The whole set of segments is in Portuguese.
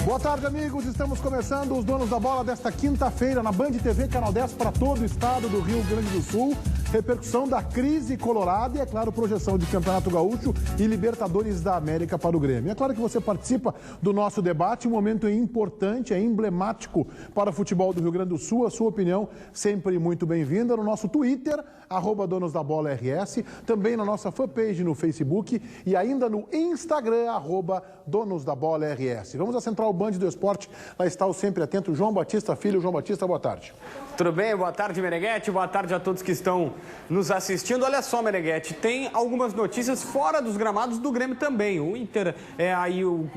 Boa tarde, amigos. Estamos começando os Donos da Bola desta quinta-feira na Band TV, Canal 10 para todo o estado do Rio Grande do Sul. Repercussão da crise colorada e, é claro, projeção de Campeonato Gaúcho e Libertadores da América para o Grêmio. É claro que você participa do nosso debate, um momento importante, emblemático para o futebol do Rio Grande do Sul. A sua opinião sempre muito bem-vinda no nosso Twitter, @DonosDaBolaRS, também na nossa fanpage no Facebook e ainda no Instagram, @DonosDaBolaRS. Vamos à Central Band do Esporte, lá está o sempre atento João Batista Filho. João Batista, boa tarde. Tudo bem? Boa tarde, Meneghetti. Boa tarde a todos que estão nos assistindo. Olha só, Meneghetti, tem algumas notícias fora dos gramados do Grêmio também. O Inter é aí o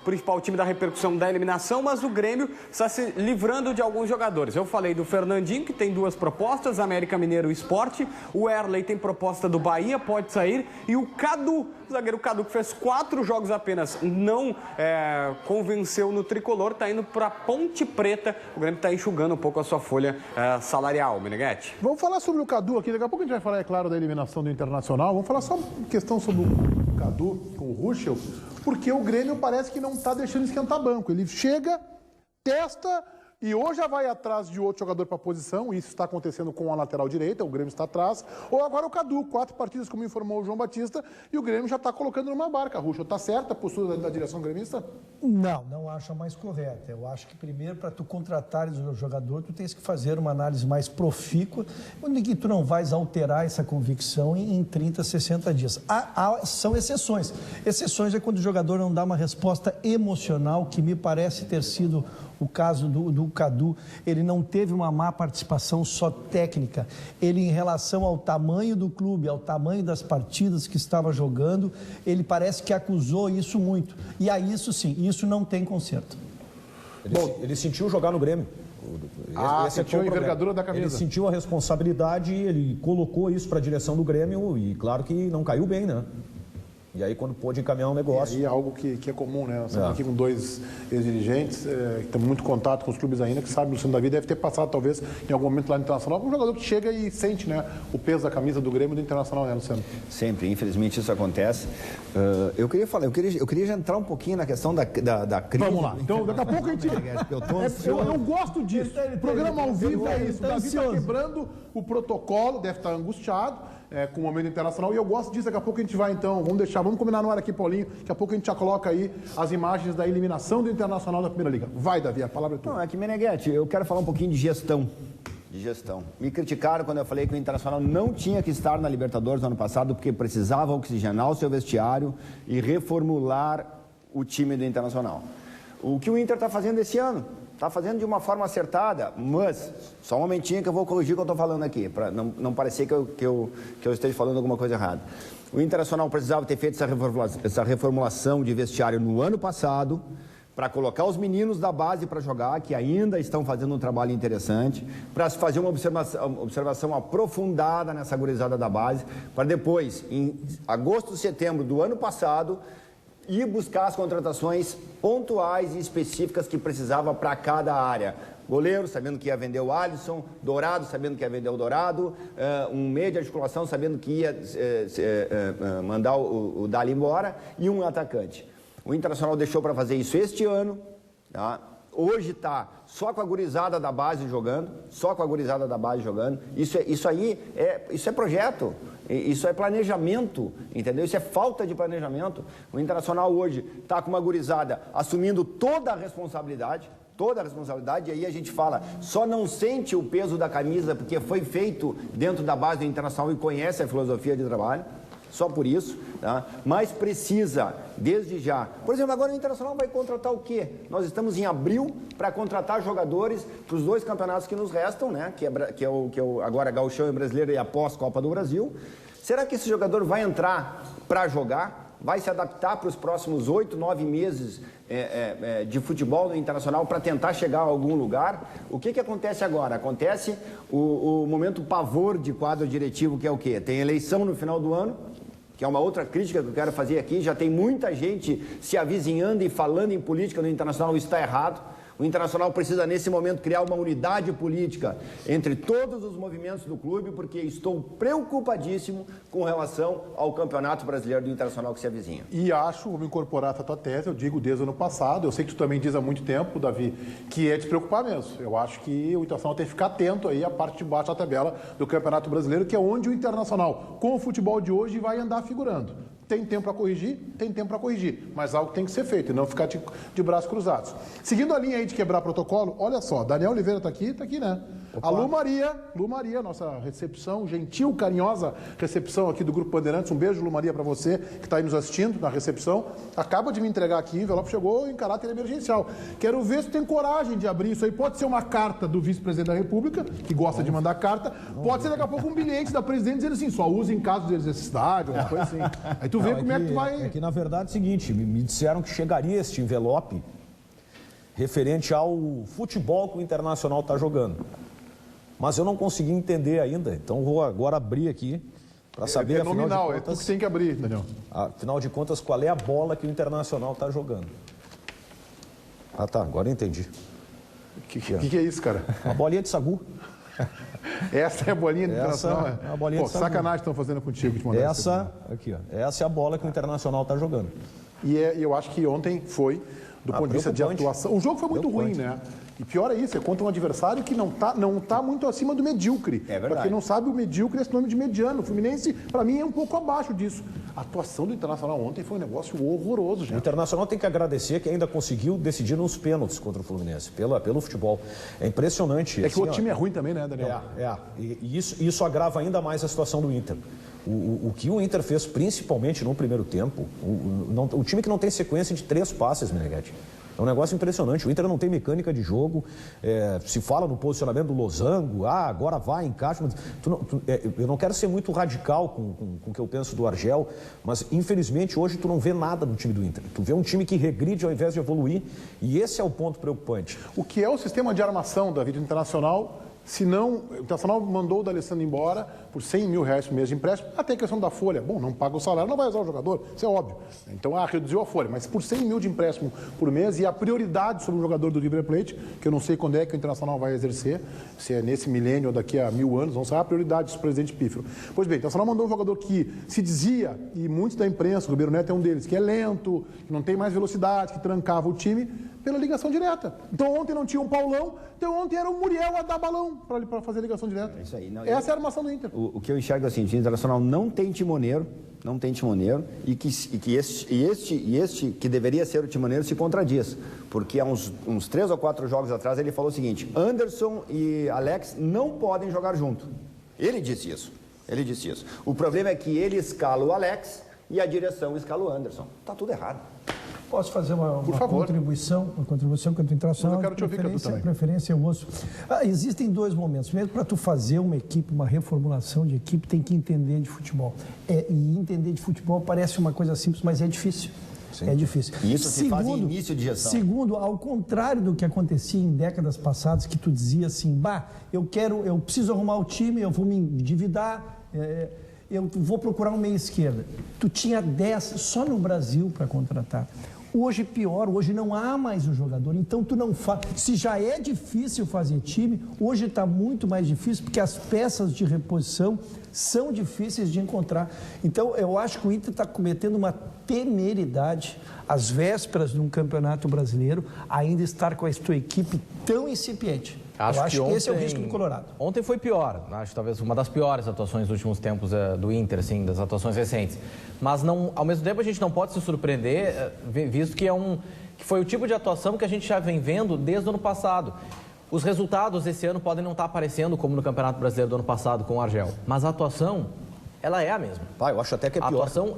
principal time da repercussão da eliminação, mas o Grêmio está se livrando de alguns jogadores. Eu falei do Fernandinho, que tem duas propostas, América Mineiro e Sport. O Erley tem proposta do Bahia, pode sair. E o Cadu, o zagueiro Cadu, que fez 4 jogos apenas, não convenceu no tricolor, está indo para Ponte Preta. O Grêmio está enxugando um pouco a sua folha salarial, Meneghetti. Vamos falar sobre o Cadu aqui, daqui a pouco a gente vai falar, é claro, da eliminação do Internacional. Vamos falar só uma questão sobre o Cadu com o Ruschel, porque o Grêmio parece que não está deixando esquentar banco. Ele chega, testa e ou já vai atrás de outro jogador para a posição, isso está acontecendo com a lateral direita, o Grêmio está atrás, ou agora o Cadu, 4 partidas, como informou o João Batista, e o Grêmio já está colocando numa barca. Ruschel, está certa a postura da direção gremista? Não acho a mais correta. Eu acho que primeiro, para tu contratares o jogador, tu tens que fazer uma análise mais profícua, onde tu não vais alterar essa convicção em 30, 60 dias. São exceções. Exceções é quando o jogador não dá uma resposta emocional, que me parece ter sido o caso do Cadu. Ele não teve uma má participação só técnica. Ele, em relação ao tamanho do clube, ao tamanho das partidas que estava jogando, ele parece que acusou isso muito. E a isso sim, isso não tem conserto. Ele sentiu jogar no Grêmio. Sentiu a envergadura da camisa. Ele sentiu a responsabilidade, ele colocou isso para a direção do Grêmio e claro que não caiu bem, né? E aí, quando pôde encaminhar um negócio... E é algo que é comum, né? Nós estamos aqui com 2 ex-dirigentes, que têm muito contato com os clubes ainda, que sabem do Luciano Davi, deve ter passado, talvez, em algum momento lá no Internacional, com um jogador que chega e sente, né, o peso da camisa do Grêmio e do Internacional, né, Luciano? Sempre, infelizmente isso acontece. Eu queria já entrar um pouquinho na questão da crise. Vamos lá, então daqui a pouco a gente... Eu gosto disso, o programa ao vivo é isso, o Davi está quebrando o protocolo, deve estar angustiado, com o momento internacional, e eu gosto disso. Daqui a pouco a gente vai, então, vamos combinar no ar aqui, Paulinho, daqui a pouco a gente já coloca aí as imagens da eliminação do Internacional da Primeira Liga. Vai, Davi, a palavra é tua. Não, é que, Meneghetti, eu quero falar um pouquinho de gestão. Me criticaram quando eu falei que o Internacional não tinha que estar na Libertadores no ano passado, porque precisava oxigenar o seu vestiário e reformular o time do Internacional. O que o Inter está fazendo esse ano? Está fazendo de uma forma acertada, mas, só um momentinho que eu vou corrigir o que eu estou falando aqui, para não parecer que eu esteja falando alguma coisa errada. O Internacional precisava ter feito essa reformulação de vestiário no ano passado, para colocar os meninos da base para jogar, que ainda estão fazendo um trabalho interessante, para se fazer uma observação aprofundada nessa gurizada da base, para depois, em agosto, setembro do ano passado, ir buscar as contratações pontuais e específicas que precisava para cada área. Goleiro, sabendo que ia vender o Alisson, Dourado, sabendo que ia vender o Dourado, um meio de articulação, sabendo que ia mandar o Dali embora, e um atacante. O Internacional deixou para fazer isso este ano, tá? Hoje está só com a gurizada da base jogando, Isso é projeto, isso é planejamento, entendeu? Isso é falta de planejamento. O Internacional hoje está com uma gurizada assumindo toda a responsabilidade, e aí a gente fala, só não sente o peso da camisa porque foi feito dentro da base do Internacional e conhece a filosofia de trabalho. Só por isso, tá? Mas precisa, desde já. Por exemplo, agora o Internacional vai contratar o quê? Nós estamos em abril para contratar jogadores para os 2 campeonatos que nos restam, né? Que é o agora Gauchão e Brasileiro e após Copa do Brasil. Será que esse jogador vai entrar para jogar? Vai se adaptar para os próximos 8, 9 meses de futebol no Internacional para tentar chegar a algum lugar? O que acontece agora? Acontece o momento pavor de quadro diretivo, que é o quê? Tem eleição no final do ano, que é uma outra crítica que eu quero fazer aqui. Já tem muita gente se avizinhando e falando em política no Internacional, isso está errado. O Internacional precisa, nesse momento, criar uma unidade política entre todos os movimentos do clube, porque estou preocupadíssimo com relação ao Campeonato Brasileiro do Internacional que se avizinha. E acho, vou me incorporar essa tua tese, eu digo desde o ano passado, eu sei que tu também diz há muito tempo, Davi, que é te preocupar mesmo. Eu acho que o Internacional tem que ficar atento aí à parte de baixo da tabela do Campeonato Brasileiro, que é onde o Internacional, com o futebol de hoje, vai andar figurando. Tem tempo para corrigir? Tem tempo para corrigir, mas algo tem que ser feito e não ficar de braços cruzados. Seguindo a linha aí de quebrar protocolo, olha só, Daniel Oliveira está aqui, né? Opa. A Lu Maria, nossa recepção, gentil, carinhosa recepção aqui do Grupo Bandeirantes, um beijo, Lu Maria, para você que está aí nos assistindo na recepção, acaba de me entregar aqui, o envelope chegou em caráter emergencial. Quero ver se tem coragem de abrir isso aí, pode ser uma carta do vice-presidente da República, que gosta de mandar carta, pode ser daqui a pouco um bilhete da presidente dizendo assim, só use em caso de necessidade, alguma coisa assim. Aí tu vê como é que tu vai... É que, na verdade, é o seguinte, me disseram que chegaria este envelope referente ao futebol que o Internacional está jogando. Mas eu não consegui entender ainda, então vou agora abrir aqui para saber, afinal de contas... É tu que tem que abrir, Daniel. Afinal de contas, qual é a bola que o Internacional está jogando. Ah, tá, agora eu entendi. O que é isso, cara? Uma bolinha de sagu. Essa é a bolinha do Internacional? É a bolinha de sagu. Sacanagem estão fazendo contigo. Essa é a bola que o Internacional está jogando. E eu acho que ontem foi, do ponto de vista de atuação... O jogo foi muito ruim, né? E pior é isso, é contra um adversário que não tá muito acima do medíocre. É verdade. Para quem não sabe, o medíocre é sinônimo de mediano. O Fluminense, para mim, é um pouco abaixo disso. A atuação do Internacional ontem foi um negócio horroroso, gente. O Internacional tem que agradecer que ainda conseguiu decidir nos pênaltis contra o Fluminense, pelo futebol. É impressionante. É que o time é ruim também, né, Daniel? E isso agrava ainda mais a situação do Inter. O que o Inter fez, principalmente no primeiro tempo, o time que não tem sequência de 3 passes, Meneghetti. É um negócio impressionante. O Inter não tem mecânica de jogo. Se fala no posicionamento do losango, agora vai, encaixa. Mas eu não quero ser muito radical com o que eu penso do Argel, mas infelizmente hoje tu não vê nada do time do Inter. Tu vê um time que regride ao invés de evoluir, e esse é o ponto preocupante. O que é o sistema de armação da vida internacional? Se não, o Internacional mandou o D'Alessandro embora por R$100 mil por mês de empréstimo, até a questão da folha. Bom, não paga o salário, não vai usar o jogador, isso é óbvio. Então, reduziu a folha, mas por R$100 mil de empréstimo por mês e a prioridade sobre o jogador do River Plate, que eu não sei quando é que o Internacional vai exercer, se é nesse milênio ou daqui a 1000 anos, vão ser a prioridade do presidente Pífero. Pois bem, o Internacional mandou um jogador que se dizia, e muitos da imprensa, o Ribeiro Neto é um deles, que é lento, que não tem mais velocidade, que trancava o time, pela ligação direta. Então ontem não tinha um Paulão, então ontem era o Muriel a dar balão para fazer ligação direta. Isso aí, não, essa é a armação do Inter. O que eu enxergo é assim, o Internacional não tem timoneiro, e que este que deveria ser o timoneiro se contradiz, porque há uns 3 ou 4 jogos atrás ele falou o seguinte: Anderson e Alex não podem jogar junto. Ele disse isso. O problema é que ele escala o Alex e a direção escala o Anderson. Tá tudo errado. Posso fazer uma contribuição contra o Internacional? Eu quero te ouvir, Cadu, também. Preferência eu ouço. Existem 2 momentos. Primeiro, para tu fazer uma equipe, uma reformulação de equipe, tem que entender de futebol. E entender de futebol parece uma coisa simples, mas é difícil. Sim. É difícil. E isso se faz em início de gestão. Segundo, ao contrário do que acontecia em décadas passadas, que tu dizia assim, eu preciso arrumar o time, eu vou me endividar, eu vou procurar um meia esquerda. Tu tinha 10 só no Brasil para contratar. Hoje pior, hoje não há mais um jogador, então tu não faz. Se já é difícil fazer time, hoje está muito mais difícil, porque as peças de reposição são difíceis de encontrar. Então eu acho que o Inter está cometendo uma temeridade, às vésperas de um campeonato brasileiro, ainda estar com a sua equipe tão incipiente. Acho que esse é o risco do Colorado. Ontem foi pior, acho talvez uma das piores atuações dos últimos tempos do Inter, assim, das atuações recentes. Mas não, ao mesmo tempo a gente não pode se surpreender, visto que que foi o tipo de atuação que a gente já vem vendo desde o ano passado. Os resultados desse ano podem não estar aparecendo como no Campeonato Brasileiro do ano passado com o Argel, mas a atuação, ela é a mesma. Eu acho até que é pior. A atuação,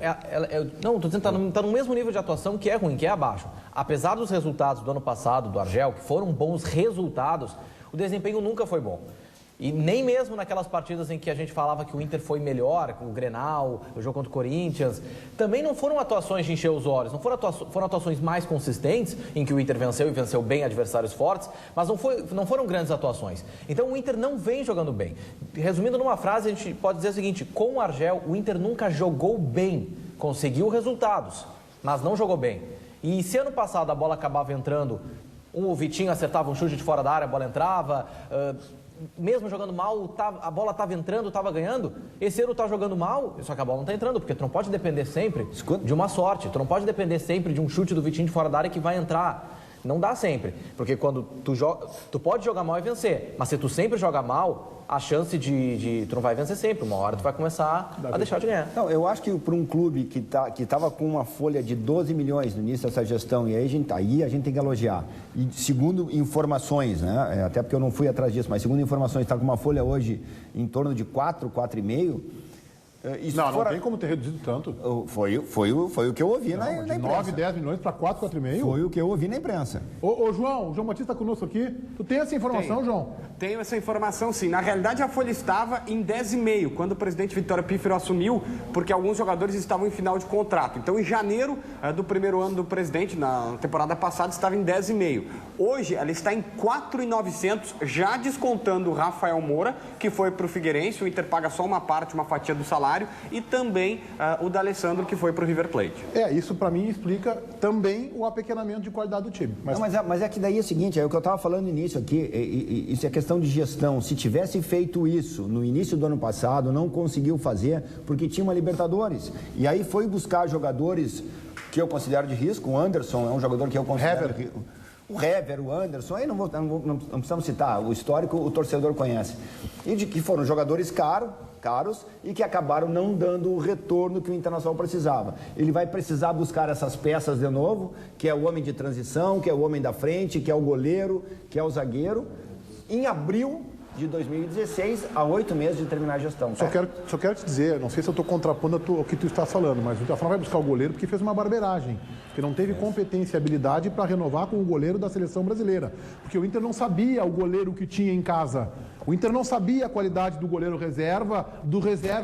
não, estou dizendo, está no mesmo nível de atuação que é ruim, que é abaixo. Apesar dos resultados do ano passado do Argel, que foram bons resultados, o desempenho nunca foi bom. E nem mesmo naquelas partidas em que a gente falava que o Inter foi melhor, com o Grenal, o jogo contra o Corinthians, também não foram atuações de encher os olhos, foram atuações mais consistentes, em que o Inter venceu e venceu bem adversários fortes, mas não foram grandes atuações. Então o Inter não vem jogando bem. Resumindo numa frase, a gente pode dizer o seguinte: com o Argel, o Inter nunca jogou bem, conseguiu resultados, mas não jogou bem. E se ano passado a bola acabava entrando O Vitinho acertava um chute de fora da área, a bola entrava. Mesmo jogando mal, a bola estava entrando, estava ganhando. Esse ano está jogando mal, só que a bola não está entrando, porque tu não pode depender sempre de uma sorte. Tu não pode depender sempre de um chute do Vitinho de fora da área que vai entrar. Não dá sempre, porque quando tu pode jogar mal e vencer, mas se tu sempre joga mal, a chance tu não vai vencer sempre, uma hora tu vai começar a deixar de ganhar. Não, eu acho que para um clube que estava com uma folha de 12 milhões no início dessa gestão, e aí a gente tem que elogiar, e segundo informações, né, até porque eu não fui atrás disso, mas segundo informações, está com uma folha hoje em torno de 4,5. Não tem como ter reduzido tanto. Foi o que eu ouvi na imprensa. De 9, 10 milhões para 4, 4,5? Foi o que eu ouvi na imprensa. Ô João Batista está conosco aqui. Tu tem essa informação, João? Tenho essa informação, sim. Na realidade, a folha estava em 10,5, quando o presidente Vitório Pífero assumiu, porque alguns jogadores estavam em final de contrato. Então, em janeiro do primeiro ano do presidente, na temporada passada, estava em 10,5. Hoje, ela está em 4,900, já descontando o Rafael Moura, que foi para o Figueirense. O Inter paga só uma parte, uma fatia do salário. E também o D'Alessandro, que foi para o River Plate. Isso para mim explica também o apequenamento de qualidade do time. Mas é que daí é o seguinte, é o que eu estava falando no início aqui, isso é questão de gestão. Se tivesse feito isso no início do ano passado, não conseguiu fazer porque tinha uma Libertadores. E aí foi buscar jogadores que eu considero de risco. O Anderson é um jogador que eu considero... O Hever, o Anderson, aí não precisamos citar, o histórico o torcedor conhece. E de que foram jogadores caros e que acabaram não dando o retorno que o Internacional precisava. Ele vai precisar buscar essas peças de novo, que é o homem de transição, que é o homem da frente, que é o goleiro, que é o zagueiro, em abril de 2016, a 8 meses de terminar a gestão. Só quero te dizer, não sei se eu estou contrapondo o que tu está falando, mas o Internacional vai buscar o goleiro porque fez uma barbeiragem, porque não teve competência e habilidade para renovar com o goleiro da seleção brasileira, porque o Inter não sabia o goleiro que tinha em casa. O Inter não sabia a qualidade do goleiro reserva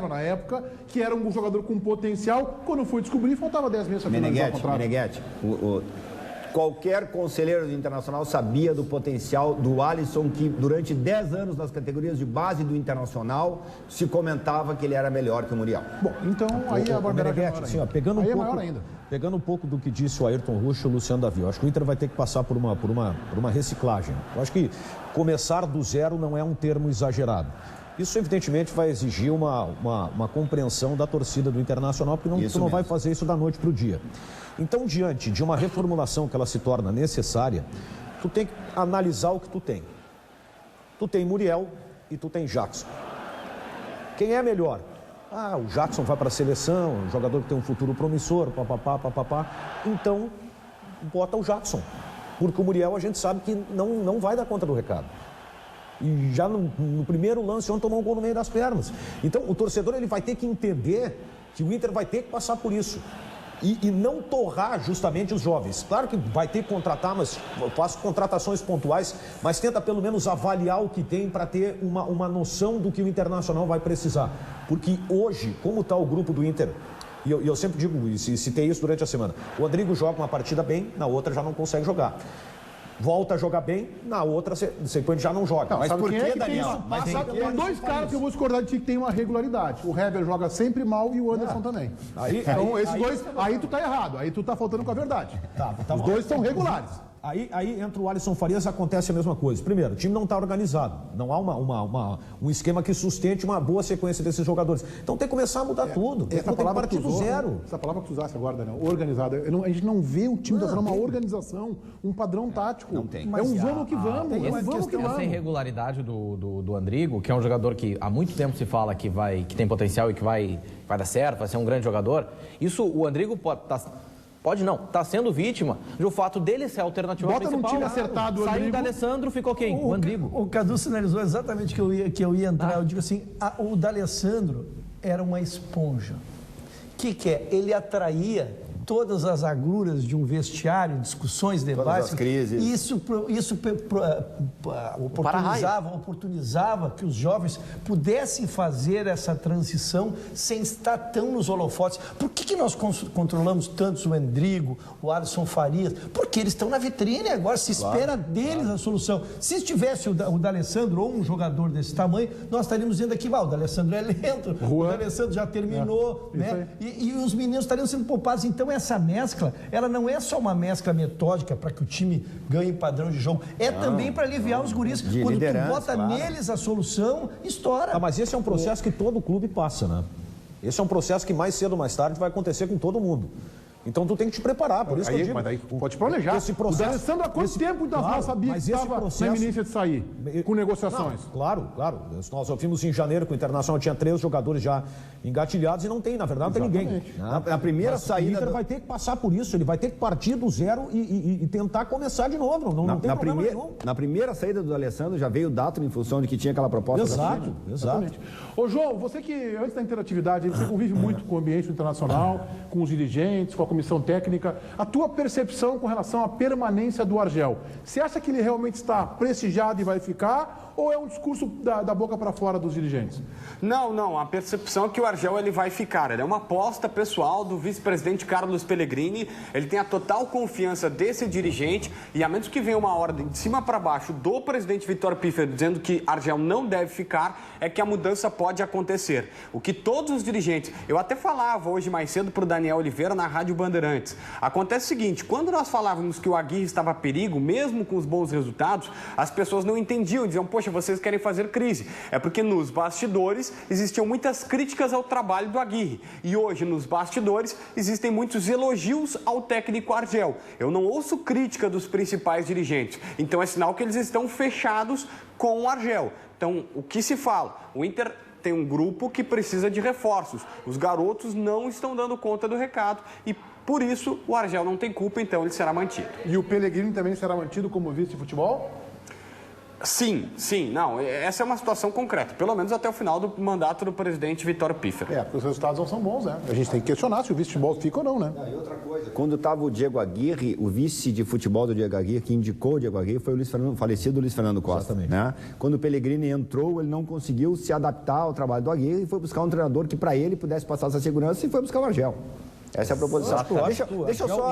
na época, que era um jogador com potencial. Quando foi descobrir, faltava 10 meses para finalizar o contrato. Meneghetti, qualquer conselheiro do Internacional sabia do potencial do Alisson, que durante 10 anos nas categorias de base do Internacional se comentava que ele era melhor que o Muriel. Bom, então aí a barbeiragem é maior ainda. Pegando um pouco do que disse o Ayrton Rusch e o Luciano Davi, eu acho que o Inter vai ter que passar por uma reciclagem. Eu acho que começar do zero não é um termo exagerado. Isso, evidentemente, vai exigir uma compreensão da torcida do Internacional, porque tu não vai fazer isso da noite para o dia. Então, diante de uma reformulação que ela se torna necessária, tu tem que analisar o que tu tem. Tu tem Muriel e tu tem Jackson. Quem é melhor? O Jackson vai para a seleção, um jogador que tem um futuro promissor, papapá. Então, bota o Jackson. Porque o Muriel a gente sabe que não vai dar conta do recado. E já no primeiro lance, ontem tomou um gol no meio das pernas. Então, o torcedor ele vai ter que entender que o Inter vai ter que passar por isso. E não torrar justamente os jovens. Claro que vai ter que contratar, mas faço contratações pontuais, mas tenta pelo menos avaliar o que tem para ter uma noção do que o Internacional vai precisar. Porque hoje, como está o grupo do Inter, e eu sempre digo, e citei isso durante a semana, o Rodrigo joga uma partida bem, na outra já não consegue jogar. Volta a jogar bem, na outra sequência já não joga. Mas por que, Daniel? Tem dois caras que eu vou discordar de ti que tem uma regularidade. O Hever joga sempre mal e o Anderson também. Então, esses dois, aí tu tá errado, aí tu tá faltando com a verdade. Os dois são regulares. Aí entra o Alisson Farias, acontece a mesma coisa. Primeiro, o time não está organizado. Não há um esquema que sustente uma boa sequência desses jogadores. Então tem que começar a mudar tudo. Tem que partir do zero. Essa palavra que tu usaste agora, Daniel, organizado. A gente não vê o time fazendo uma organização, um padrão tático. Não tem. É um vamos que vamos. Essa irregularidade do Andrigo, que é um jogador que há muito tempo se fala que tem potencial e que vai dar certo, vai ser um grande jogador. Isso, o Andrigo está sendo vítima do fato dele ser a alternativa principal. Bota num time acertado o Andrigo. Saiu o D'Alessandro, ficou quem? O Andrigo. O Cadu sinalizou exatamente que eu ia entrar. Eu digo assim, o D'Alessandro era uma esponja. O que é? Ele atraía todas as agruras de um vestiário, discussões, debates. Todas as crises. Isso oportunizava que os jovens pudessem fazer essa transição sem estar tão nos holofotes. Por que nós controlamos tanto o Endrigo, o Alisson Farias? Porque eles estão na vitrine agora, se espera deles a solução. Se estivesse o D'Alessandro ou um jogador desse tamanho, nós estaríamos dizendo aqui, o D'Alessandro é lento, o D'Alessandro já terminou, né? E os meninos estariam sendo poupados. Então, essa mescla, ela não é só uma mescla metódica para que o time ganhe padrão de jogo, também para aliviar os guris. Quando tu bota neles a solução, estoura. Mas esse é um processo que todo clube passa, né? Esse é um processo que mais cedo ou mais tarde vai acontecer com todo mundo. Então tu tem que te preparar, por isso que eu digo. Mas daí pode planejar. Esse processo, o D'Alessandro há quanto tempo o Internacional sabia que estava na iminência de sair, com negociações? Não, claro. Nós ouvimos em janeiro que o Internacional tinha 3 jogadores já engatilhados e não tem, na verdade, não tem ninguém. Na primeira saída... O Inter vai ter que passar por isso, ele vai ter que partir do zero e tentar começar de novo. Não tem problema nenhum. Na primeira saída do D'Alessandro já veio o Dato em função de que tinha aquela proposta. Exato. Ô João, você que antes da interatividade, você convive muito com o ambiente internacional, com os dirigentes, com a comissão técnica, a tua percepção com relação à permanência do Argel, você acha que ele realmente está prestigiado e vai ficar, ou é um discurso da boca para fora dos dirigentes? Não, a percepção é que o Argel ele vai ficar, ele é uma aposta pessoal do vice-presidente Carlos Pellegrini, ele tem a total confiança desse dirigente e a menos que venha uma ordem de cima para baixo do presidente Vitor Piffer dizendo que Argel não deve ficar, é que a mudança pode acontecer. O que todos os dirigentes, eu até falava hoje mais cedo para o Daniel Oliveira na Rádio Bandeirantes, acontece o seguinte, quando nós falávamos que o Aguirre estava a perigo, mesmo com os bons resultados, as pessoas não entendiam, diziam, poxa, vocês querem fazer crise. É porque nos bastidores existiam muitas críticas ao trabalho do Aguirre. E hoje, nos bastidores, existem muitos elogios ao técnico Argel. Eu não ouço crítica dos principais dirigentes. Então é sinal que eles estão fechados com o Argel. Então, o que se fala? O Inter tem um grupo que precisa de reforços. Os garotos não estão dando conta do recado e por isso o Argel não tem culpa, então ele será mantido. E o Pellegrini também será mantido como vice de futebol? Sim, não, essa é uma situação concreta, pelo menos até o final do mandato do presidente Vitor Piffer. Porque os resultados não são bons, né? A gente tem que questionar se o vice de futebol fica ou não, né? E outra coisa, quando estava o Diego Aguirre, o vice de futebol do Diego Aguirre, que indicou o Diego Aguirre, foi o falecido Luiz Fernando Costa. Né? Quando o Pellegrini entrou, ele não conseguiu se adaptar ao trabalho do Aguirre e foi buscar um treinador que para ele pudesse passar essa segurança e foi buscar o Argel. Essa é a proposição. Deixa eu só...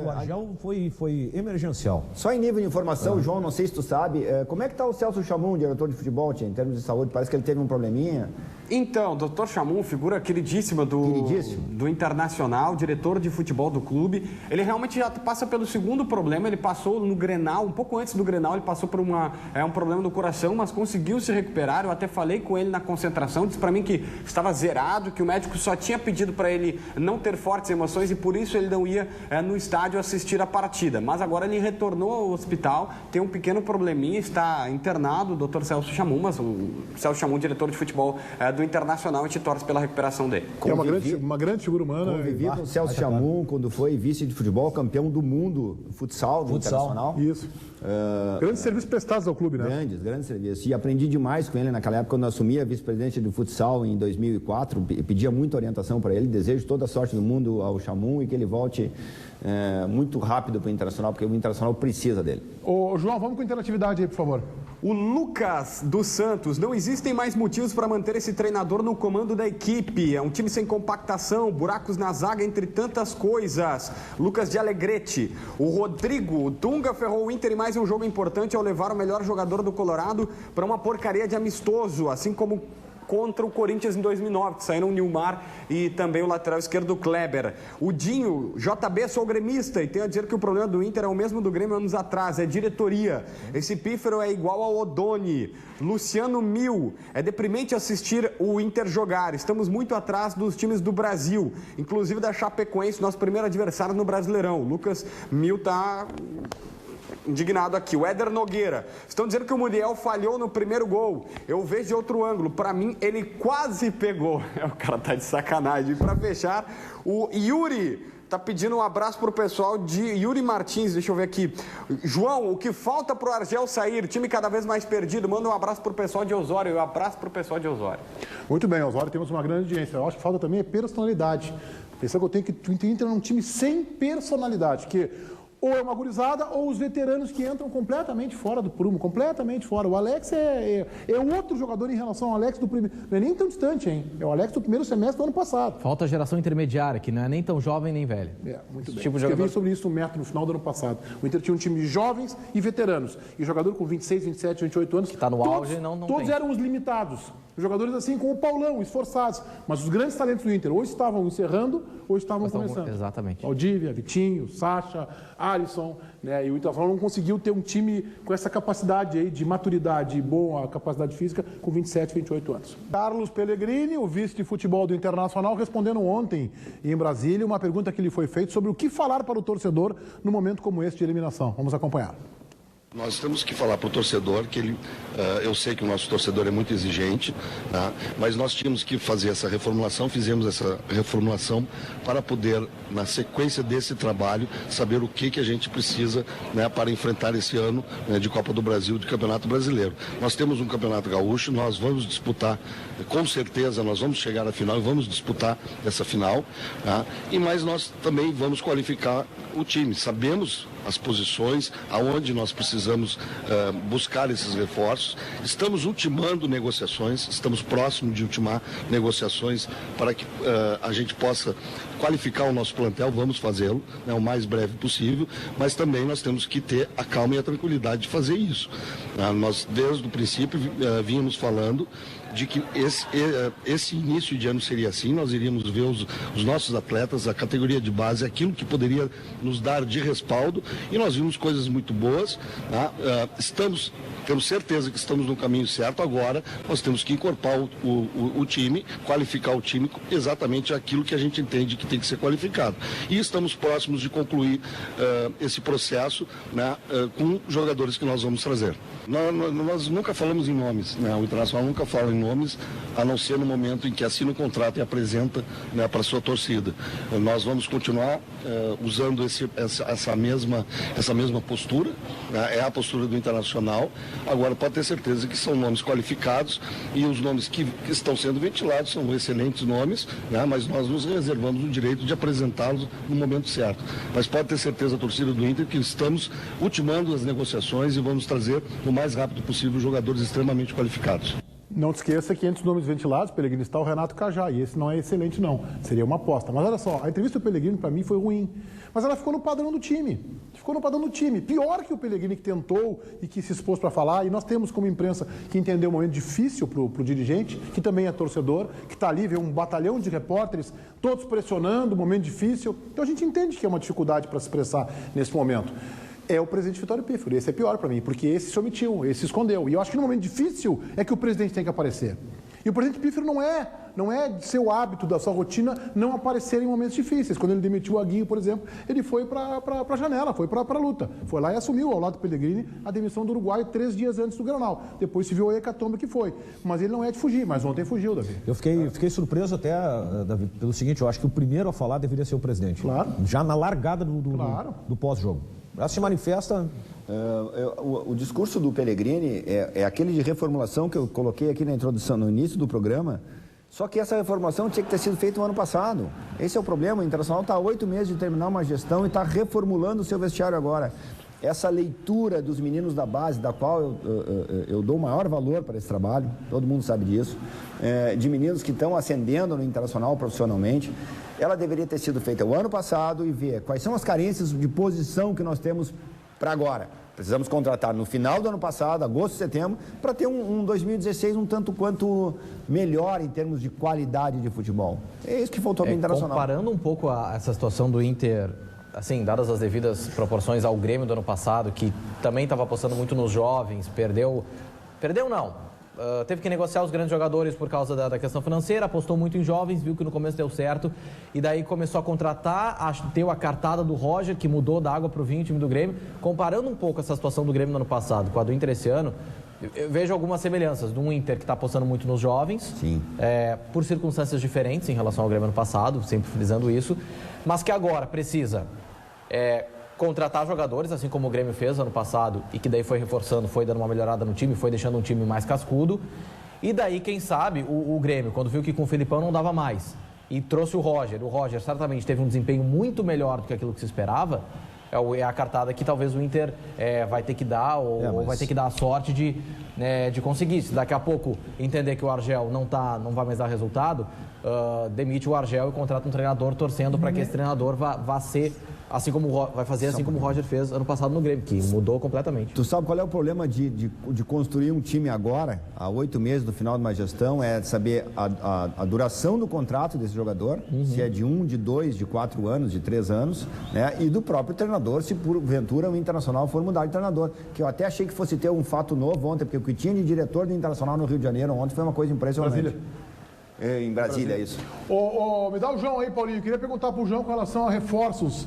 O Argel foi emergencial. Só em nível de informação, João, não sei se tu sabe, como é que está o Celso Chamum, diretor de futebol, em termos de saúde? Parece que ele teve um probleminha. Então, o Dr. Chamum, figura queridíssima do Internacional, diretor de futebol do clube, ele realmente já passa pelo segundo problema, ele passou no Grenal, um pouco antes do Grenal, ele passou por um problema do coração, mas conseguiu se recuperar, eu até falei com ele na concentração, disse para mim que estava zerado, que o médico só tinha pedido para ele não ter fortes emoções e por isso ele não ia no estádio assistir a partida, mas agora ele retornou ao hospital, tem um pequeno probleminha, está internado, o Dr. Celso Chamum, mas o Celso Chamum, diretor de futebol do Internacional, a gente torce pela recuperação dele. É uma grande figura humana. Convivi com o Celso Chamum quando foi vice de futebol, campeão do mundo, futsal do Internacional. Isso. Grandes serviços prestados ao clube, né? Grandes serviços. E aprendi demais com ele naquela época, quando eu assumi a vice-presidente do futsal em 2004. Pedia muita orientação para ele. Desejo toda a sorte do mundo ao Chamum e que ele volte muito rápido para o Internacional, porque o Internacional precisa dele. Ô, João, vamos com interatividade aí, por favor. O Lucas dos Santos, não existem mais motivos para manter esse treinador no comando da equipe. É um time sem compactação, buracos na zaga, entre tantas coisas. Lucas de Alegrete. O Rodrigo, o Dunga ferrou o Inter em mais um jogo importante ao levar o melhor jogador do Colorado para uma porcaria de amistoso, assim como contra o Corinthians em 2009, que saíram o Nilmar e também o lateral esquerdo Kleber. O Dinho, JB, sou gremista e tenho a dizer que o problema do Inter é o mesmo do Grêmio anos atrás, é diretoria. Esse pífero é igual ao Odoni. Luciano Mil, é deprimente assistir o Inter jogar, estamos muito atrás dos times do Brasil, inclusive da Chapecoense, nosso primeiro adversário no Brasileirão. O Lucas Mil está indignado aqui. O Éder Nogueira, estão dizendo que o Muriel falhou no primeiro gol, eu vejo de outro ângulo, para mim ele quase pegou. O cara tá de sacanagem. Para fechar, o Yuri tá pedindo um abraço pro pessoal de Yuri Martins, deixa eu ver aqui. João, o que falta pro Argel sair? Time cada vez mais perdido. Manda um abraço pro pessoal de Osório. Um abraço pro pessoal de Osório. Muito bem, Osório, temos uma grande audiência. Eu acho que falta também personalidade. Pensando que eu tenho que o Inter é um time sem personalidade, que ou é uma gurizada, ou os veteranos que entram completamente fora do prumo, completamente fora. O Alex é outro jogador em relação ao Alex do primeiro... Não é nem tão distante, hein? É o Alex do primeiro semestre do ano passado. Falta a geração intermediária, que não é nem tão jovem nem velho. Muito bem. Tipo escrevi sobre isso no Metro no final do ano passado. O Inter tinha um time de jovens e veteranos. E jogador com 26, 27, 28 anos... Que está no auge, não todos tem. Eram os limitados. Jogadores assim como o Paulão, esforçados. Mas os grandes talentos do Inter ou estavam encerrando ou estavam começando. Exatamente. Valdívia, Vitinho, Sacha, Alisson, né? E o Internacional não conseguiu ter um time com essa capacidade aí de maturidade e boa capacidade física com 27, 28 anos. Carlos Pellegrini, o vice de futebol do Internacional, respondendo ontem em Brasília uma pergunta que lhe foi feita sobre o que falar para o torcedor no momento como este de eliminação. Vamos acompanhar. Nós temos que falar para o torcedor que eu sei que o nosso torcedor é muito exigente, tá? Mas nós tínhamos que fazer essa reformulação, fizemos essa reformulação para poder, na sequência desse trabalho, saber o que a gente precisa, né, para enfrentar esse ano, né, de Copa do Brasil, de Campeonato Brasileiro. Nós temos um Campeonato Gaúcho, nós vamos disputar, com certeza nós vamos chegar à final e vamos disputar essa final, tá? Mas nós também vamos qualificar o time. Sabemos as posições, aonde nós precisamos buscar esses reforços. Estamos ultimando negociações, estamos próximos de ultimar negociações para que a gente possa qualificar o nosso plantel, vamos fazê-lo, né, o mais breve possível, mas também nós temos que ter a calma e a tranquilidade de fazer isso. Nós, desde o princípio, vínhamos falando de que esse início de ano seria assim, nós iríamos ver os nossos atletas, a categoria de base, aquilo que poderia nos dar de respaldo, e nós vimos coisas muito boas, tá? Temos certeza que estamos no caminho certo. Agora nós temos que incorporar o time, qualificar o time exatamente aquilo que a gente entende que tem que ser qualificado. E estamos próximos de concluir esse processo, né, com jogadores que nós vamos trazer. Nós nunca falamos em nomes, né? O Internacional nunca fala em nomes, a não ser no momento em que assina o contrato e apresenta, né, para a sua torcida. Nós vamos continuar usando essa mesma postura, né? É a postura do Internacional. Agora, pode ter certeza que são nomes qualificados e os nomes que estão sendo ventilados são excelentes nomes, né? Mas nós nos reservamos o direito de apresentá-los no momento certo. Mas pode ter certeza, a torcida do Inter, que estamos ultimando as negociações e vamos trazer o mais rápido possível jogadores extremamente qualificados. Não te esqueça que entre os nomes ventilados, Pellegrini, está o Renato Cajá, e esse não é excelente não, seria uma aposta. Mas olha só, a entrevista do Pellegrini para mim foi ruim, mas ela ficou no padrão do time, pior que o Pellegrini que tentou e que se expôs para falar, e nós temos como imprensa que entendeu um momento difícil para o dirigente, que também é torcedor, que está ali, vê um batalhão de repórteres, todos pressionando, um momento difícil, então a gente entende que é uma dificuldade para se expressar nesse momento. É o presidente Vitório Pífero. Esse é pior para mim, porque esse se omitiu, esse se escondeu. E eu acho que no momento difícil é que o presidente tem que aparecer. E o presidente Pífero não é de seu hábito, da sua rotina, não aparecer em momentos difíceis. Quando ele demitiu o Aguinho, por exemplo, ele foi para a janela, foi para a luta. Foi lá e assumiu, ao lado do Pellegrini, a demissão do Uruguai 3 dias antes do Grenal. Depois se viu a hecatombe que foi. Mas ele não é de fugir, mas ontem fugiu, Davi. Eu fiquei surpreso até, Davi, pelo seguinte, eu acho que o primeiro a falar deveria ser o presidente. Claro. Já na largada do pós-jogo. Ela se manifesta... O discurso do Pellegrini é aquele de reformulação que eu coloquei aqui na introdução, no início do programa, só que essa reformulação tinha que ter sido feita no ano passado. Esse é o problema, o Internacional está há 8 meses de terminar uma gestão e está reformulando o seu vestiário agora. Essa leitura dos meninos da base, da qual eu dou o maior valor para esse trabalho, todo mundo sabe disso, de meninos que estão ascendendo no Internacional profissionalmente, ela deveria ter sido feita o ano passado e ver quais são as carências de posição que nós temos para agora. Precisamos contratar no final do ano passado, agosto, setembro, para ter um 2016 um tanto quanto melhor em termos de qualidade de futebol. É isso que faltou para o Internacional. Comparando um pouco essa situação do Inter, assim, dadas as devidas proporções ao Grêmio do ano passado, que também estava apostando muito nos jovens, perdeu não. Teve que negociar os grandes jogadores por causa da questão financeira, apostou muito em jovens, viu que no começo deu certo, e daí começou a contratar, deu a cartada do Roger, que mudou da água para o vinho, o time do Grêmio. Comparando um pouco essa situação do Grêmio no ano passado com a do Inter esse ano, eu vejo algumas semelhanças do Inter, que está apostando muito nos jovens, por circunstâncias diferentes em relação ao Grêmio ano passado, sempre frisando isso, mas que agora precisa... contratar jogadores, assim como o Grêmio fez ano passado, e que daí foi reforçando, foi dando uma melhorada no time, foi deixando um time mais cascudo. E daí, quem sabe, o Grêmio, quando viu que com o Filipão não dava mais, e trouxe o Roger certamente teve um desempenho muito melhor do que aquilo que se esperava, é a cartada que talvez o Inter vai ter que dar, ou vai ter que dar a sorte de conseguir. Se daqui a pouco entender que o Argel não vai mais dar resultado, demite o Argel e contrata um treinador torcendo para que esse treinador vá ser assim como o Roger fez ano passado no Grêmio, que mudou completamente. Tu sabe qual é o problema de construir um time agora, há 8 meses do final de uma gestão, é saber a duração do contrato desse jogador, se é de 1, de 2, de 4 anos, de 3 anos, né? E do próprio treinador, se porventura o Internacional for mudar de treinador. Que eu até achei que fosse ter um fato novo ontem, porque o que tinha de diretor do Internacional no Rio de Janeiro ontem foi uma coisa impressionante. Brasília. Em Brasília, é isso. Me dá o João aí, Paulinho. Queria perguntar para o João com relação a reforços.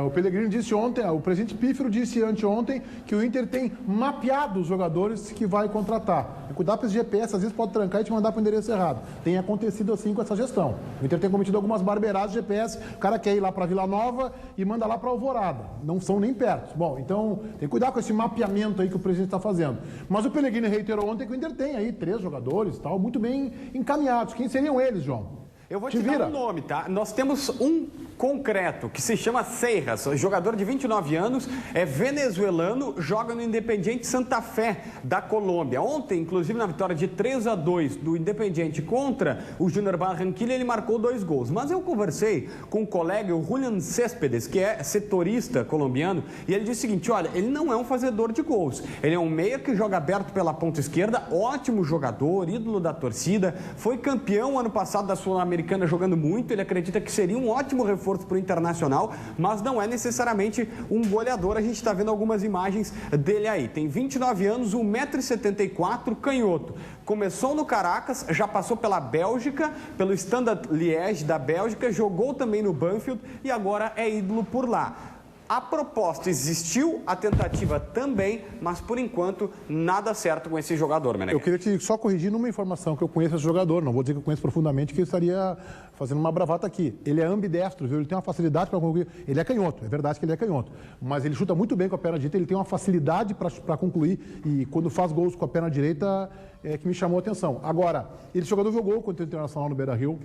O Pellegrini disse ontem, o presidente Pífero disse anteontem que o Inter tem mapeado os jogadores que vai contratar. Cuidar para esse GPS, às vezes pode trancar e te mandar para o endereço errado. Tem acontecido assim com essa gestão. O Inter tem cometido algumas barbeiradas de GPS. O cara quer ir lá para Vila Nova e manda lá para Alvorada. Não são nem perto. Bom, então tem que cuidar com esse mapeamento aí que o presidente está fazendo. Mas o Pellegrini reiterou ontem que o Inter tem aí 3 jogadores, tal, muito bem encaminhados. Quem seriam eles, João? Eu vou te dar um nome, tá? Nós temos um concreto, que se chama Seijas, jogador de 29 anos, é venezuelano, joga no Independiente Santa Fé, da Colômbia. Ontem, inclusive, na vitória de 3-2 do Independiente contra o Júnior Barranquilla, ele marcou 2 gols. Mas eu conversei com um colega, o Julian Céspedes, que é setorista colombiano, e ele disse o seguinte, olha, ele não é um fazedor de gols, ele é um meia que joga aberto pela ponta esquerda, ótimo jogador, ídolo da torcida, foi campeão ano passado da Sul-Americana jogando muito, ele acredita que seria um ótimo reforço para o Internacional, mas não é necessariamente um goleador. A gente está vendo algumas imagens dele aí. Tem 29 anos, 1,74 m, canhoto. Começou no Caracas, já passou pela Bélgica, pelo Standard Liège da Bélgica, jogou também no Banfield e agora é ídolo por lá. A proposta existiu, a tentativa também, mas por enquanto nada certo com esse jogador, Meneghel. Eu queria só corrigir numa informação que eu conheço esse jogador, não vou dizer que eu conheço profundamente, que eu estaria fazendo uma bravata aqui. Ele é ambidestro, viu? Ele tem uma facilidade para concluir. Ele é canhoto, é verdade que ele é canhoto, mas ele chuta muito bem com a perna direita, ele tem uma facilidade para concluir e quando faz gols com a perna direita é que me chamou a atenção. Agora, esse jogador jogou contra o Internacional no Beira-Rio,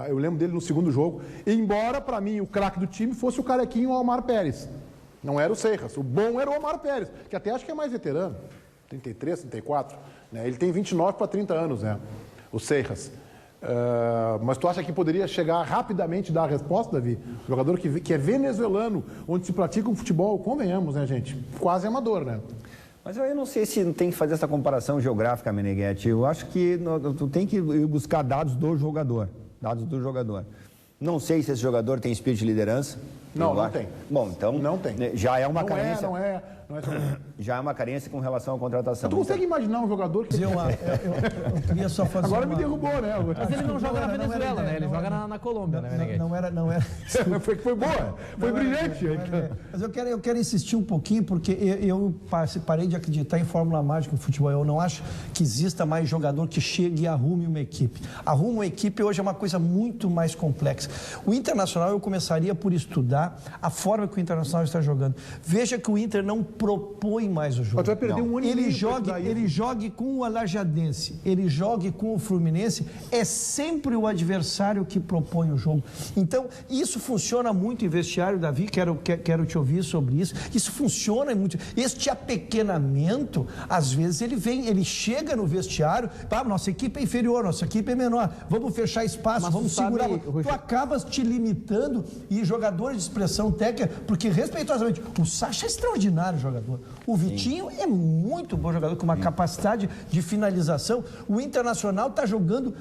eu lembro dele no segundo jogo, embora para mim o craque do time fosse o carequinho Omar Pérez. Não era o Seijas, o bom era o Omar Pérez, que até acho que é mais veterano, 33, 34, né? Ele tem 29 para 30 anos, né? O Seijas. Mas tu acha que poderia chegar rapidamente e dar a resposta, Davi? Um jogador que é venezuelano, onde se pratica um futebol, convenhamos, né, gente? Quase amador, né? Mas eu não sei se tem que fazer essa comparação geográfica, Meneghetti. Eu acho que tu tem que buscar dados do jogador. Não sei se esse jogador tem espírito de liderança. Não tem. Bom, então não tem. Já é uma carência. Não é já é uma carência com relação à contratação. Tu consegue imaginar um jogador que... Eu queria só fazer Agora me derrubou, né? Mas ele não joga na Venezuela, né? Ele joga na Colômbia, né, Meneghel? Não era. Foi boa, foi brilhante. Mas eu quero insistir um pouquinho, porque eu parei de acreditar em fórmula mágica no futebol. Eu não acho que exista mais jogador que chegue e arrume uma equipe. Arruma uma equipe hoje é uma coisa muito mais complexa. O Internacional, eu começaria por estudar a forma que o Internacional está jogando. Veja que o Inter não propõe mais o jogo. Mas vai perder um ano ele jogue com o Alajadense, ele jogue com o Fluminense, é sempre o adversário que propõe o jogo. Então, isso funciona muito em vestiário, Davi, quero te ouvir sobre isso. Isso funciona muito. Este apequenamento, às vezes ele chega no vestiário, nossa equipe é inferior, nossa equipe é menor, vamos fechar espaço, vamos segurar. Tu acabas te limitando e jogadores de expressão técnica, porque respeitosamente, o Sacha é extraordinário jogador. O Vitinho é muito bom jogador, com uma capacidade de finalização. O Internacional está jogando...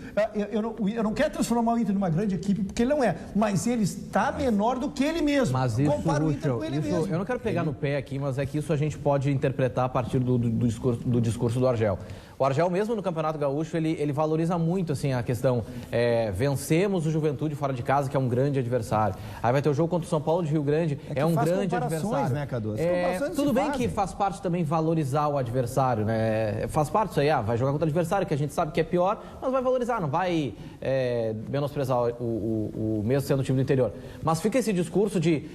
Eu não quero transformar o Inter numa grande equipe, porque ele não é. Mas ele está menor do que ele mesmo. Mas isso, Ruschel, eu não quero pegar no pé aqui, mas é que isso a gente pode interpretar a partir do discurso do Argel. O Argel, mesmo no Campeonato Gaúcho, ele valoriza muito assim, a questão vencemos o Juventude fora de casa, que é um grande adversário. Aí vai ter o jogo contra o São Paulo de Rio Grande, é um grande adversário. Né, Cadu? Tudo bem que faz parte também valorizar o adversário, né? Faz parte isso aí, vai jogar contra o adversário, que a gente sabe que é pior, mas vai valorizar, não vai menosprezar o mesmo sendo o time do interior. Mas fica esse discurso de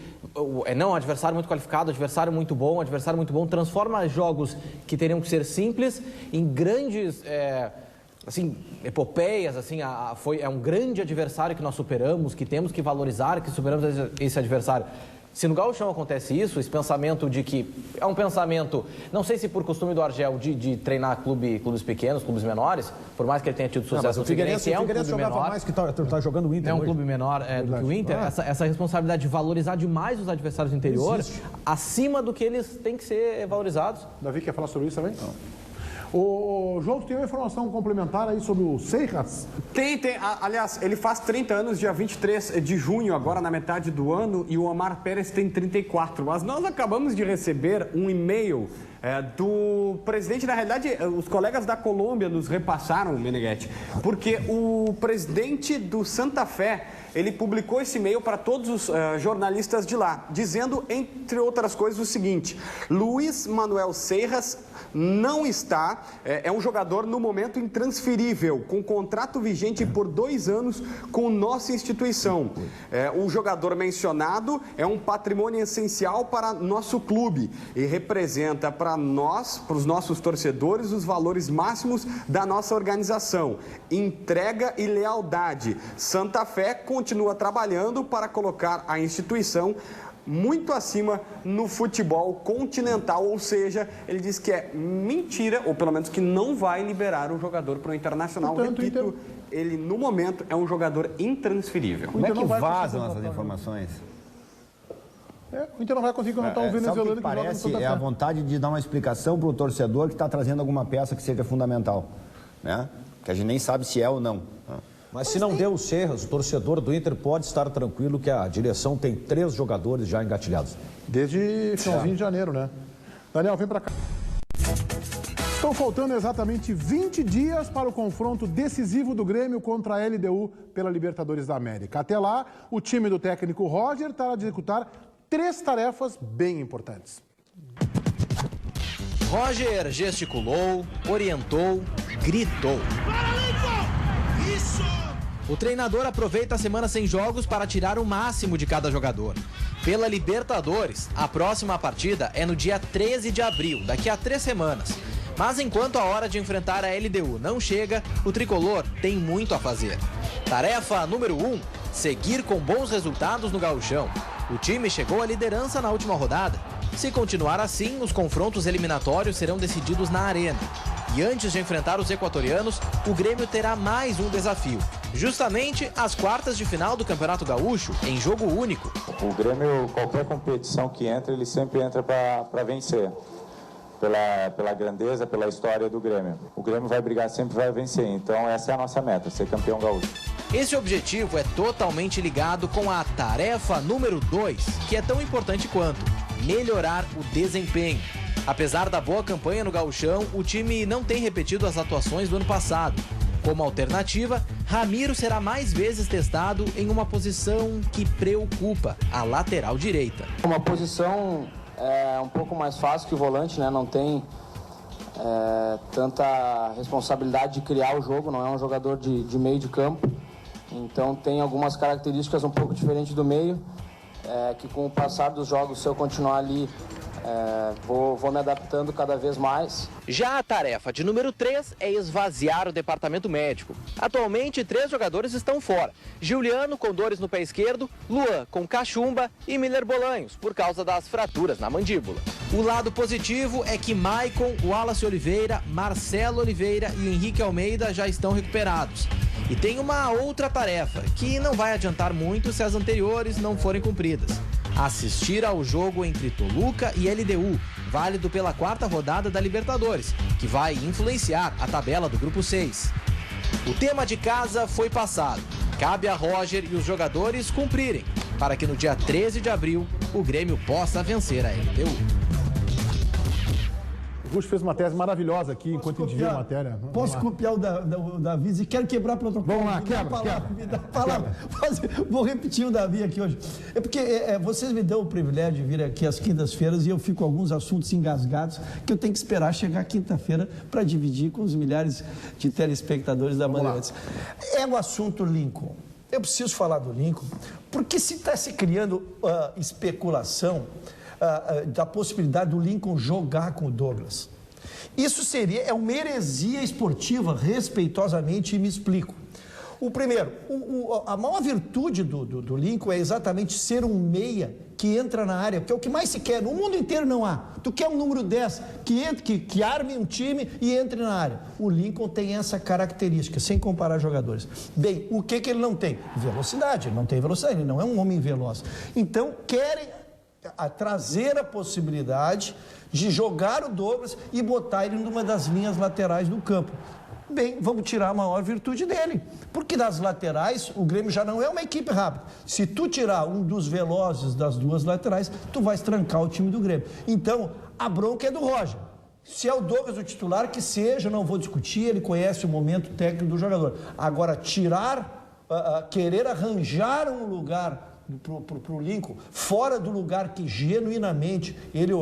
não, adversário muito qualificado, adversário muito bom, transforma jogos que teriam que ser simples em grandes epopeias, é um grande adversário que nós superamos, que temos que valorizar, que superamos esse adversário. Se no Gauchão acontece isso, esse pensamento de que é um pensamento, não sei se por costume do Argel de treinar clubes pequenos, clubes menores, por mais que ele tenha tido sucesso no Figueirense, é um clube menor. Mais que tá jogando o Inter. É um hoje. clube menor do que o Inter. Essa responsabilidade de valorizar demais os adversários do interior, acima do que eles têm que ser valorizados. Davi quer falar sobre isso também? Não. O João, tu tem uma informação complementar aí sobre o Seijas? Tem. Aliás, ele faz 30 anos, dia 23 de junho, agora na metade do ano, e o Omar Pérez tem 34. Mas nós acabamos de receber um e-mail do presidente, na realidade, os colegas da Colômbia nos repassaram, Meneghetti, porque o presidente do Santa Fé, ele publicou esse e-mail para todos os jornalistas de lá, dizendo, entre outras coisas, o seguinte: Luiz Manuel Seijas não está, é um jogador no momento intransferível, com contrato vigente por 2 anos com nossa instituição. O jogador mencionado é um patrimônio essencial para nosso clube e representa para nós, para os nossos torcedores, os valores máximos da nossa organização: entrega e lealdade. Santa Fé continua trabalhando para colocar a instituição muito acima no futebol continental, ou seja, ele diz que é mentira, ou pelo menos que não vai liberar o jogador para o Internacional. Portanto, repito, ele no momento é um jogador intransferível. Como é que vazam essas informações? O Inter não vai conseguir contratar um venezuelano que joga no Santa Fé. É a vontade de dar uma explicação para o torcedor que está trazendo alguma peça que seja fundamental, né? Que a gente nem sabe se é ou não. Mas se não deu o Seijas, o torcedor do Inter pode estar tranquilo que a direção tem 3 jogadores já engatilhados. Desde finalzinho de janeiro, né? Daniel, vem pra cá. Estão faltando exatamente 20 dias para o confronto decisivo do Grêmio contra a LDU pela Libertadores da América. Até lá, o time do técnico Roger está a executar 3 tarefas bem importantes. Roger gesticulou, orientou, gritou. O treinador aproveita a semana sem jogos para tirar o máximo de cada jogador. Pela Libertadores, a próxima partida é no dia 13 de abril, daqui a 3 semanas. Mas enquanto a hora de enfrentar a LDU não chega, o tricolor tem muito a fazer. Tarefa número 1, seguir com bons resultados no Gauchão. O time chegou à liderança na última rodada. Se continuar assim, os confrontos eliminatórios serão decididos na Arena. E antes de enfrentar os equatorianos, o Grêmio terá mais um desafio. Justamente as quartas de final do Campeonato Gaúcho, em jogo único. O Grêmio, qualquer competição que entra, ele sempre entra para vencer. Pela grandeza, pela história do Grêmio. O Grêmio vai brigar sempre, vai vencer. Então essa é a nossa meta, ser campeão gaúcho. Esse objetivo é totalmente ligado com a tarefa número 2, que é tão importante quanto: melhorar o desempenho. Apesar da boa campanha no Gauchão, o time não tem repetido as atuações do ano passado. Como alternativa, Ramiro será mais vezes testado em uma posição que preocupa, a lateral direita. Uma posição um pouco mais fácil que o volante, né? Não tem tanta responsabilidade de criar o jogo, não é um jogador de meio de campo. Então tem algumas características um pouco diferentes do meio, que com o passar dos jogos, se eu continuar ali, vou me adaptando cada vez mais. Já a tarefa de número 3 é esvaziar o departamento médico. Atualmente, 3 jogadores estão fora: Giuliano, com dores no pé esquerdo, Luan, com cachumba, e Miller Bolanhos, por causa das fraturas na mandíbula. O lado positivo é que Maicon, Wallace Oliveira, Marcelo Oliveira e Henrique Almeida já estão recuperados. E tem uma outra tarefa, que não vai adiantar muito se as anteriores não forem cumpridas: assistir ao jogo entre Toluca e LDU, válido pela 4ª rodada da Libertadores, que vai influenciar a tabela do Grupo 6. O tema de casa foi passado. Cabe a Roger e os jogadores cumprirem, para que no dia 13 de abril o Grêmio possa vencer a LDU. O Rush fez uma tese maravilhosa aqui enquanto envia a matéria. Posso copiar o Davi e quero quebrar o protocolo. Vamos lá, quebra. Me dá a palavra. Vou repetir o Davi aqui hoje. É porque vocês me dão o privilégio de vir aqui às quintas-feiras e eu fico com alguns assuntos engasgados que eu tenho que esperar chegar quinta-feira para dividir com os milhares de telespectadores da Bandeirantes. É o assunto Lincoln. Eu preciso falar do Lincoln, porque se está se criando especulação da possibilidade do Lincoln jogar com o Douglas. Isso é uma heresia esportiva, respeitosamente, e me explico. O primeiro, a maior virtude do Lincoln é exatamente ser um meia que entra na área, que é o que mais se quer. No mundo inteiro não há. Tu quer um número 10 que arme um time e entre na área. O Lincoln tem essa característica, sem comparar jogadores. Bem, o que ele não tem? Velocidade. Ele não tem velocidade, ele não é um homem veloz. Então, querem trazer a possibilidade de jogar o Douglas e botar ele numa das linhas laterais do campo. Bem, vamos tirar a maior virtude dele. Porque das laterais, o Grêmio já não é uma equipe rápida. Se tu tirar um dos velozes das duas laterais, tu vais trancar o time do Grêmio. Então, a bronca é do Roger. Se é o Douglas o titular, que seja, não vou discutir, ele conhece o momento técnico do jogador. Agora, querer arranjar um lugar pro Lincoln, fora do lugar que genuinamente ele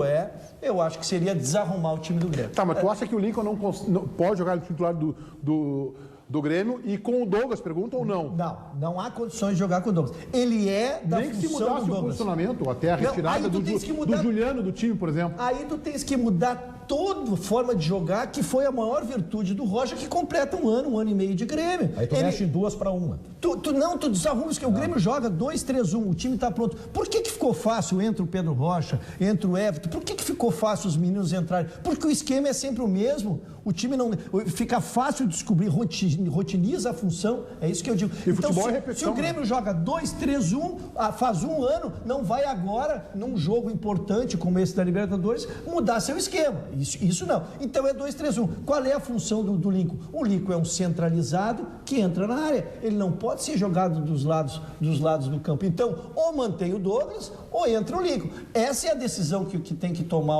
eu acho que seria desarrumar o time do Grêmio. Tá, mas tu acha que o Lincoln não pode jogar no titular do Grêmio e com o Douglas, pergunta ou não? Não há condições de jogar com o Douglas. Ele é da nem função que se mudasse do Douglas. O posicionamento, até a retirada do Juliano do time, por exemplo. Aí tu tens que mudar toda forma de jogar, que foi a maior virtude do Roger, que completa um ano e meio de Grêmio. Aí tu mexe em 2 para 1. Tu desarrumas, que o Grêmio joga 2-3-1, o time está pronto. Por que ficou fácil entre o Pedro Rocha, entre o Everton? Por que ficou fácil os meninos entrarem? Porque o esquema é sempre o mesmo. O time não... Fica fácil descobrir, rotiniza a função. É isso que eu digo. E então, futebol é repetição, se o Grêmio joga 2-3-1, faz um ano, não vai agora, num jogo importante como esse da Libertadores, mudar seu esquema. Isso não. Então é 2-3-1. Qual é a função do Lincoln? O Lincoln é um centralizado que entra na área. Ele não pode ser jogado dos lados do campo. Então, ou mantém o Douglas, ou entra o Lincoln. Essa é a decisão que tem que tomar.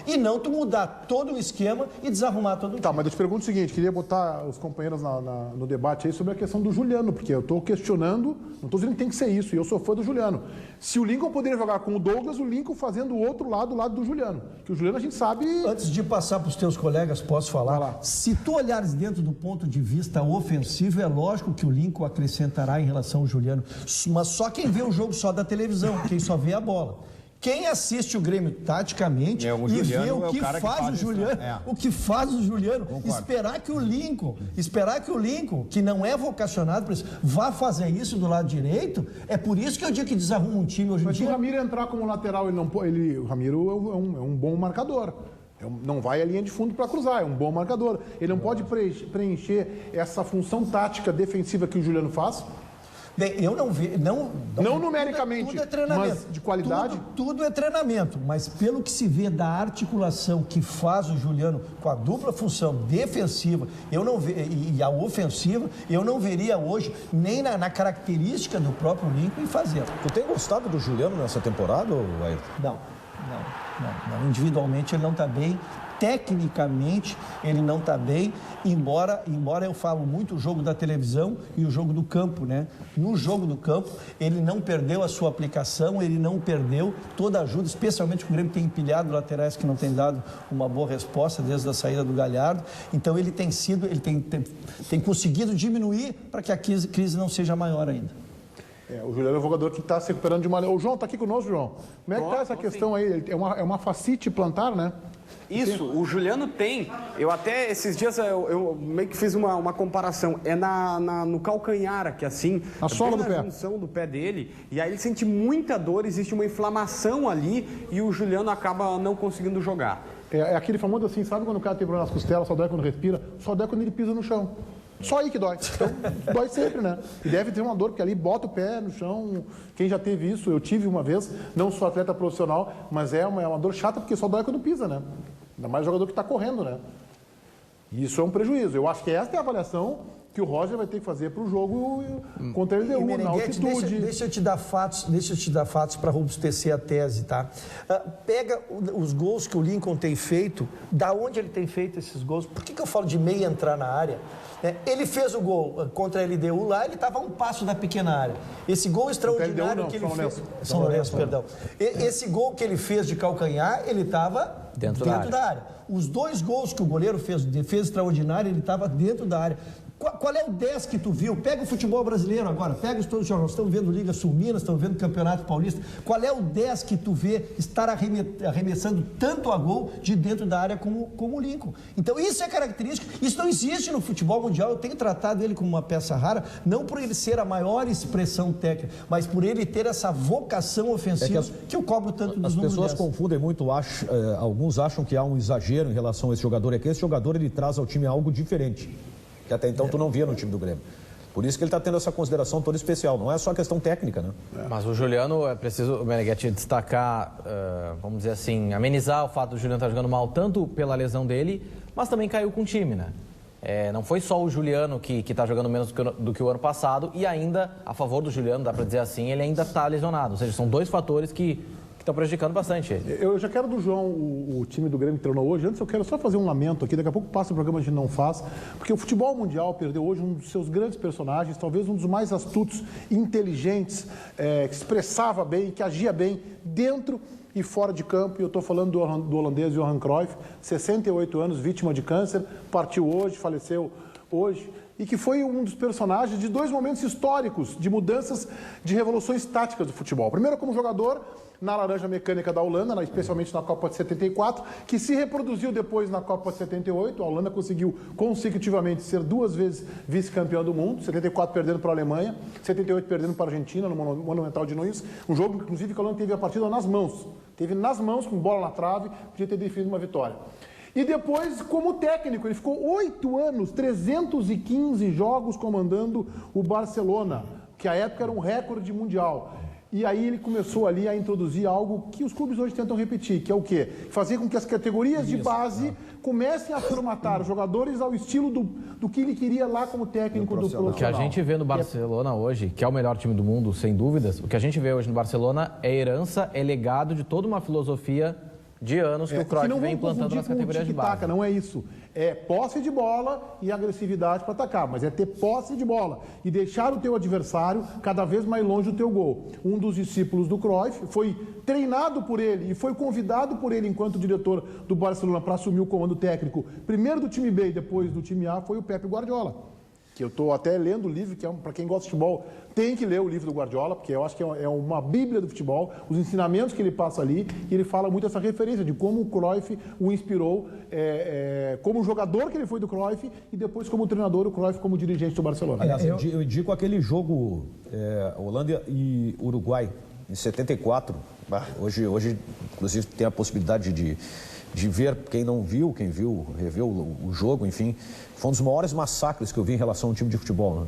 E não tu mudar todo o esquema e desarrumar todo o time. Tá, mas eu te pergunto o seguinte, queria botar os companheiros no debate aí sobre a questão do Juliano, porque eu estou questionando, não estou dizendo que tem que ser isso, e eu sou fã do Juliano. Se o Lincoln poderia jogar com o Douglas, o Lincoln fazendo o outro lado, o lado do Juliano. Que o Juliano a gente sabe... Antes de passar para os teus colegas, posso falar? Se tu olhares dentro do ponto de vista ofensivo, é lógico que o Lincoln acrescentará em relação ao Juliano. Mas só quem vê o jogo só da televisão, quem só vê a bola. Quem assiste o Grêmio taticamente e vê o que faz o Juliano, o que faz o Juliano, esperar que o Lincoln, que não é vocacionado para isso, vá fazer isso do lado direito, é por isso que eu digo que desarruma um time hoje em dia. Mas se o Ramiro entrar como lateral, o Ramiro é um bom marcador. Não vai à linha de fundo para cruzar, é um bom marcador. Ele não pode preencher essa função tática defensiva que o Juliano faz. Bem, eu não vejo... Não numericamente, tudo é treinamento. Mas de qualidade. Tudo é treinamento, mas pelo que se vê da articulação que faz o Juliano com a dupla função defensiva e a ofensiva, eu não veria hoje nem na característica do próprio Lincoln em fazê-lo. Tu tem gostado do Juliano nessa temporada, Ayrton? Não. Individualmente ele não está bem. Tecnicamente ele não está bem, embora eu falo muito o jogo da televisão e o jogo do campo, né? No jogo do campo ele não perdeu a sua aplicação, ele não perdeu toda a ajuda, especialmente que o Grêmio tem empilhado laterais que não tem dado uma boa resposta desde a saída do Galhardo. Então ele tem conseguido diminuir para que a crise não seja maior ainda. O Juliano é um jogador que está se recuperando de uma... O João está aqui conosco, João. Como é que está essa questão aí? É uma fascite plantar, né? Isso, o Juliano tem. Eu até, esses dias, eu meio que fiz uma comparação. É no calcanhar aqui, assim. A sola do pé. Na junção do pé dele. E aí ele sente muita dor, existe uma inflamação ali e o Juliano acaba não conseguindo jogar. É aquele famoso assim, sabe quando o cara tem problema nas costelas, só dói quando respira? Só dói quando ele pisa no chão. Só aí que dói. Então, dói sempre, né? E deve ter uma dor, porque ali bota o pé no chão. Quem já teve isso, eu tive uma vez, não sou atleta profissional, mas é uma dor chata, porque só dói quando pisa, né? Ainda mais jogador que está correndo, né? E isso é um prejuízo. Eu acho que essa é a avaliação que o Roger vai ter que fazer para o jogo contra a LDU, na altitude. Deixa eu te dar fatos para robustecer a tese, tá? Pega os gols que o Lincoln tem feito, da onde ele tem feito esses gols. Por que eu falo de meia entrar na área? Ele fez o gol contra a LDU lá, ele estava a um passo da pequena área. Esse gol extraordinário que ele fez... São Lourenço, perdão. Esse gol que ele fez de calcanhar, ele estava dentro da área. Os dois gols que o goleiro fez, defesa extraordinária, ele estava dentro da área. Qual é o 10 que tu viu? Pega o futebol brasileiro agora, pega todos os jogos. Nós estamos vendo Liga Sul-Minas, estamos vendo Campeonato Paulista. Qual é o 10 que tu vê estar arremessando tanto a gol de dentro da área como o Lincoln? Então, isso é característica. Isso não existe no futebol mundial. Eu tenho tratado ele como uma peça rara, não por ele ser a maior expressão técnica, mas por ele ter essa vocação ofensiva que eu cobro tanto dos números. As pessoas confundem muito, alguns acham que há um exagero em relação a esse jogador. É que esse jogador ele traz ao time algo diferente, que até então tu não via no time do Grêmio. Por isso que ele está tendo essa consideração toda especial. Não é só questão técnica, né? Mas o Juliano, é preciso, Meneghetti, destacar, vamos dizer assim, amenizar o fato do Juliano estar jogando mal, tanto pela lesão dele, mas também caiu com o time, né? Não foi só o Juliano que está jogando menos do que o ano passado, e ainda, a favor do Juliano, dá para dizer assim, ele ainda está lesionado. Ou seja, são dois fatores que estão prejudicando bastante ele. Eu já quero do João, o time do Grêmio que treinou hoje. Antes eu quero só fazer um lamento aqui, daqui a pouco passa o programa, a gente não faz, porque o futebol mundial perdeu hoje um dos seus grandes personagens, talvez um dos mais astutos, inteligentes, que expressava bem, que agia bem dentro e fora de campo. E eu estou falando do holandês Johan Cruyff, 68 anos, vítima de câncer, partiu hoje, faleceu hoje, e que foi um dos personagens de dois momentos históricos de mudanças, de revoluções táticas do futebol. Primeiro como jogador na laranja mecânica da Holanda, especialmente na Copa de 74, que se reproduziu depois na Copa de 78. A Holanda conseguiu consecutivamente ser 2 vezes vice-campeã do mundo, 74 perdendo para a Alemanha, 78 perdendo para a Argentina no Monumental de Nunes, um jogo inclusive que a Holanda teve a partida nas mãos, com bola na trave, podia ter definido uma vitória. E depois, como técnico, ele ficou 8 anos, 315 jogos comandando o Barcelona, que à época era um recorde mundial. E aí ele começou ali a introduzir algo que os clubes hoje tentam repetir, que é o quê? Fazer com que as categorias de base comecem a formatar jogadores ao estilo do que ele queria lá como técnico do profissional. O que a gente vê no Barcelona hoje, que é o melhor time do mundo, sem dúvidas, o que a gente vê hoje no Barcelona é herança, é legado de toda uma filosofia de anos que o Cruyff vem implantando nas categorias de base. Não é isso. É posse de bola e agressividade para atacar, mas é ter posse de bola e deixar o teu adversário cada vez mais longe do teu gol. Um dos discípulos do Cruyff foi treinado por ele e foi convidado por ele enquanto diretor do Barcelona para assumir o comando técnico, primeiro do time B e depois do time A, foi o Pepe Guardiola. Que eu estou até lendo o livro, que para quem gosta de futebol, tem que ler o livro do Guardiola, porque eu acho que é uma bíblia do futebol, os ensinamentos que ele passa ali, e ele fala muito essa referência de como o Cruyff o inspirou, como jogador que ele foi do Cruyff, e depois como treinador, o Cruyff como dirigente do Barcelona. Aliás, eu indico aquele jogo Holanda e Uruguai, em 74. Hoje, inclusive, tem a possibilidade de ver, quem não viu, quem viu, reveu o jogo, enfim. Foi um dos maiores massacres que eu vi em relação ao time de futebol, né?